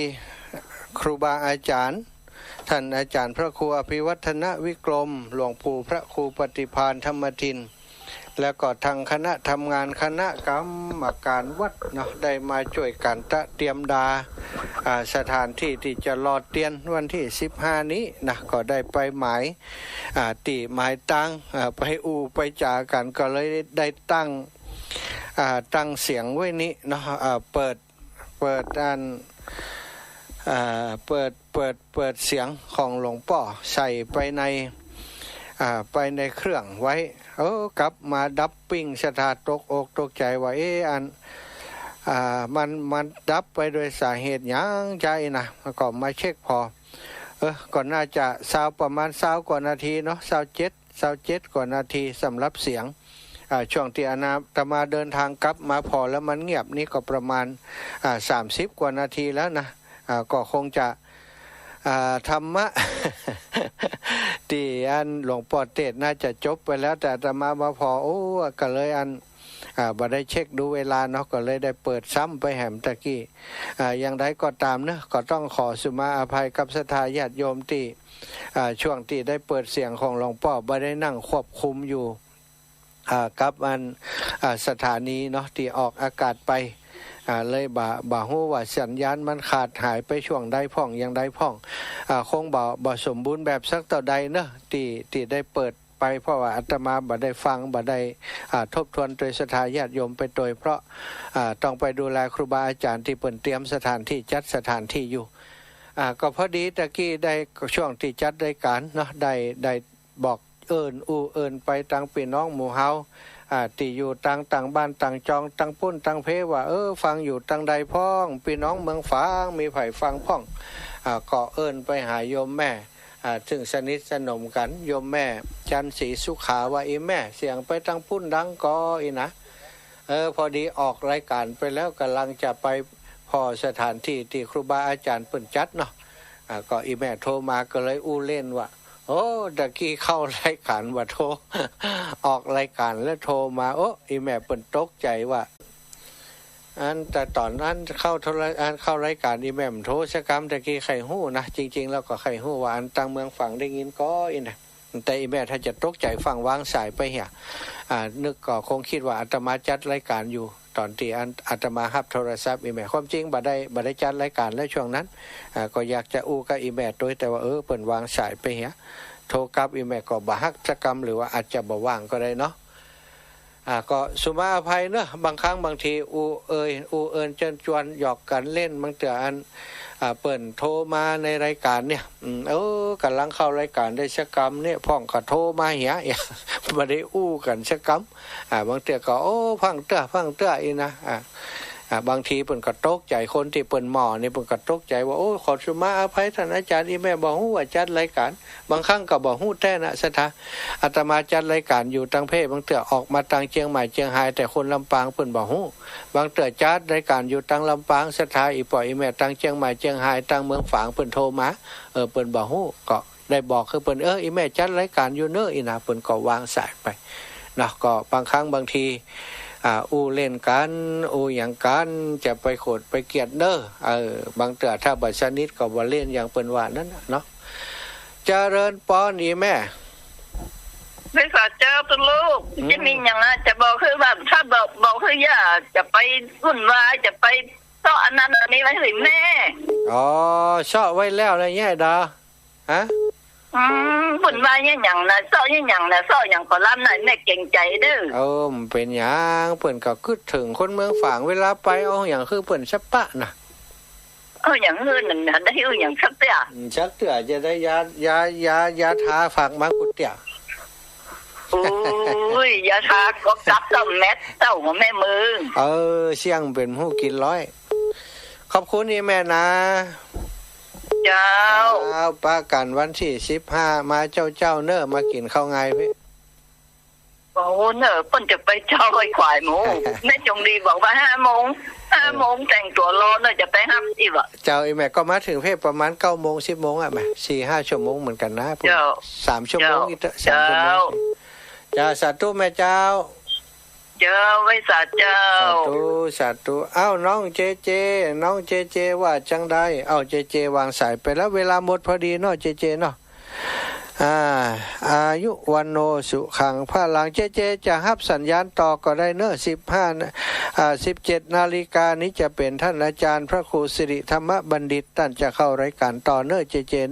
ครูบาอาจารย์ท่านอาจารย์พระครูอภิวัฒนวิกรมหลวงปู่พระครูปฏิภาณธรรมทินแล้วก็ทางคณะทำงานคณะกรรมการวัดเนาะได้มาช่วยกันเตรียมดาสถานที่ที่จะรอเตียนวันที่15นี้นะก็ได้ไปหมายหมายตั้งไปไปจากันก็เลยได้ตั้งเสียงไว้นี้เนาะเปิดเสียงของหลวงพ่อใส่ไปในเครื่องไว้กลับมาดับปิ้งสถานตกอกตกใจว่ามันดับไปโดยสาเหตุหยังใจนะก็มาเช็คพอก่อนน่าจะประมาณ20 กว่านาทีเนาะ27 กว่านาทีสำหรับเสียงช่วงที่ตมาเดินทางกลับมาพอแล้วมันเงียบนี่ก็ประมาณ30 กว่านาทีแล้วนะก็คงจะธรรมะ ที่หลวงพ่อเทศน่าจะจบไปแล้วแต่อาตมาพอก็เลยบ่ได้เช็คดูเวลาเนาะก็เลยได้เปิดซ้ำไปแหมตะกี้อย่างไรก็ตามเนาะก็ต้องขอสุมาอภัยกับศรัทธาญาติโยมที่ช่วงที่ได้เปิดเสียงของหลวงพ่อบ่ได้นั่งควบคุมอยู่กับสถานีเนาะที่ออกอากาศไปเลยบ่ฮู้ว่าสัญญาณมันขาดหายไปช่วงใดพ่องอย่างใดพ่องคงบ่สมบูรณ์แบบสักต่อใดเนาะที่ได้เปิดไปเพราะว่าอาตมาบ่ได้ฟังบ่ได้ทบทวนโดยศรัทธาญาติโยมไปโดยเพราะต้องไปดูแลครูบาอาจารย์ที่เปิ่นเตรียมสถานที่จัดสถานที่อยู่ก็พอดีตะกี้ได้ช่วงที่จัดรายการเนาะได้บอกเอิ้นไปทางพี่น้องหมู่เฮาที่อยู่ต่างบ้านต่างจองต่างปุ้นต่างเพว่าฟังอยู่ต่างใดพ้องพี่น้องเมืองฝางมีไผฟังพ้องก็เอิ้นไปหาโยมแม่ถึงสนิทสนมกันโยมแม่จันศรีสุขาว่าแม่เสียงไปทางปุ้นดังก็นะพอดีออกรายการไปแล้วกำลังจะไปพอสถานที่ที่ครูบาอาจารย์เปิ่นจัดเนาะก็แม่โทรมาก็เลยเล่นว่าตะกี้เข้ารายการว่าโทรออกรายการแล้วโทรมาแม่เปิ่นตกใจว่าแต่ตอนนั้นเข้ารายการแม่มโทรสกรรมตะกี้ใครฮู้นะจริงๆแล้วก็ใครฮู้ว่าต่างเมืองฝั่งได้ยินก็นะแต่แม่ถ้าจะตกใจฟังวางสายไปเหี่ยนึกก็คงคิดว่าอาตมาจัดรายการอยู่ตอนที่อาตมารับโทรศัพท์แม่ความจริงบ่ได้จัดรายการแล้วช่วงนั้นก็อยากจะกับแม่โดยแต่ว่าเปิ่นวางสายไปเหี่ยโทรกลับแม่ก็บ่ฮักสกรรมหรือว่าอาจจะบ่ว่างก็ได้เนาะก็สุมาอภัยเนอะบางครั้งบางทีเอิญจวนหยอกกันเล่นบางเตือเปิ่นโทรมาในรายการเนี่ยกำลังเข้ารายการได้สักกรรมเนี่ยพ่องก็โทรมาเหี่ยบ่ได้กันสักกรรมบางเตือก็ฟังเตืออีนะบางทีเปิ่นก็ตกใจคนที่เปิ่นหมอนี่เปิ่นก็ตกใจว่าขอสุมาอภัยท่านอาจารย์แม่บ่ฮู้ว่าจัดรายการบางครั้งก็บ่ฮู้แท้นะสถาอาตมาจัดรายการอยู่ตังเพบางเตือออกมาตังเชียงใหม่เชียงรายแต่คนลำปางเปิ่นบ่ฮู้บางเตือจัดรายการอยู่ตังลำปางสถาอีปล่อยแม่ตังเชียงใหม่เชียงรายตังเมืองฝางเปิ่นโทรมาเปิ่นบ่ฮู้ก็ได้บอกคือเปิ่นแม่จัดรายการอยู่เน้ออีนะเปิ่นก็วางสายไป นะก็บางครั้งบางทีอูเล่นกันอูอย่างกันจะไปโขดไปเกียดเด้อบางเตือถ้าบัดชนิดก็บ่เล่นอย่างเปิ้นว่านั้นเนาะเจริญปอนอีแม่ไม่สาเจ้าตัวลูกจะมีอย่างนั้นจะบอกคือแบบถ้าบอกคืออย่าจะไปวุ่นวายจะไปต่ออันนั้นอันนี้ไว้ถึงแม่อ๋อชอบไว้แล้วอะไรเงี้ยดาฮะวุ่นวายอย่างนั้นซ้ออย่างนั้นซ้ออย่างก็ล้ำหน่อยแม่เก่งใจเด้อเป็นอย่างเปิ่นก็คิดถึงคนเมืองฝางเวลาไปเอาอย่างคือเปิ่นชับปะน่ะอย่างอื่นนั่นได้อย่างชักเตี้ยชักเตี้ยจะได้ยาทาฝากมากุเตี้ยโอ้ยยาทาก็จับต้มแม็ดเต้าของแม่มือเสี่ยงเป็นผู้กินร้อยขอบคุณนี่แม่นะเจ้าป้ากันวันที่15มาเจ้าเนอะมากินข้าวไงพี่โอ้เนอะเพิ่นจะไปเจ้าไอ้ขวายหมูแม่จงดีบอกว่า5 โมงแต่งตัวรอเนอะจะไปห้ามอีกอ่ะเจ้าไอ้แม่ก็มาถึงเพศประมาณ9 โมง 10 โมงอ่ะแม่ 4-5 ชั่วโมงเหมือนกันนะเจ้า3 ชั่วโมงอีก3 ชั่วโมงจ้าสาธุแม่เจ้าไว้สาเจ้าสาธุน้องเจว่าจังได้เจวางสายไปแล้วเวลาหมดพอดีเนาะเจเนาะอายุวันโนสุขังพระหลังเจจะฮับสัญญาณต่อก็ได้เนอะ17 นาฬิกานี้จะเป็นท่านอาจารย์พระครูสิริธรรมบัณฑิตท่านจะเข้ารายการต่อเนอะเจ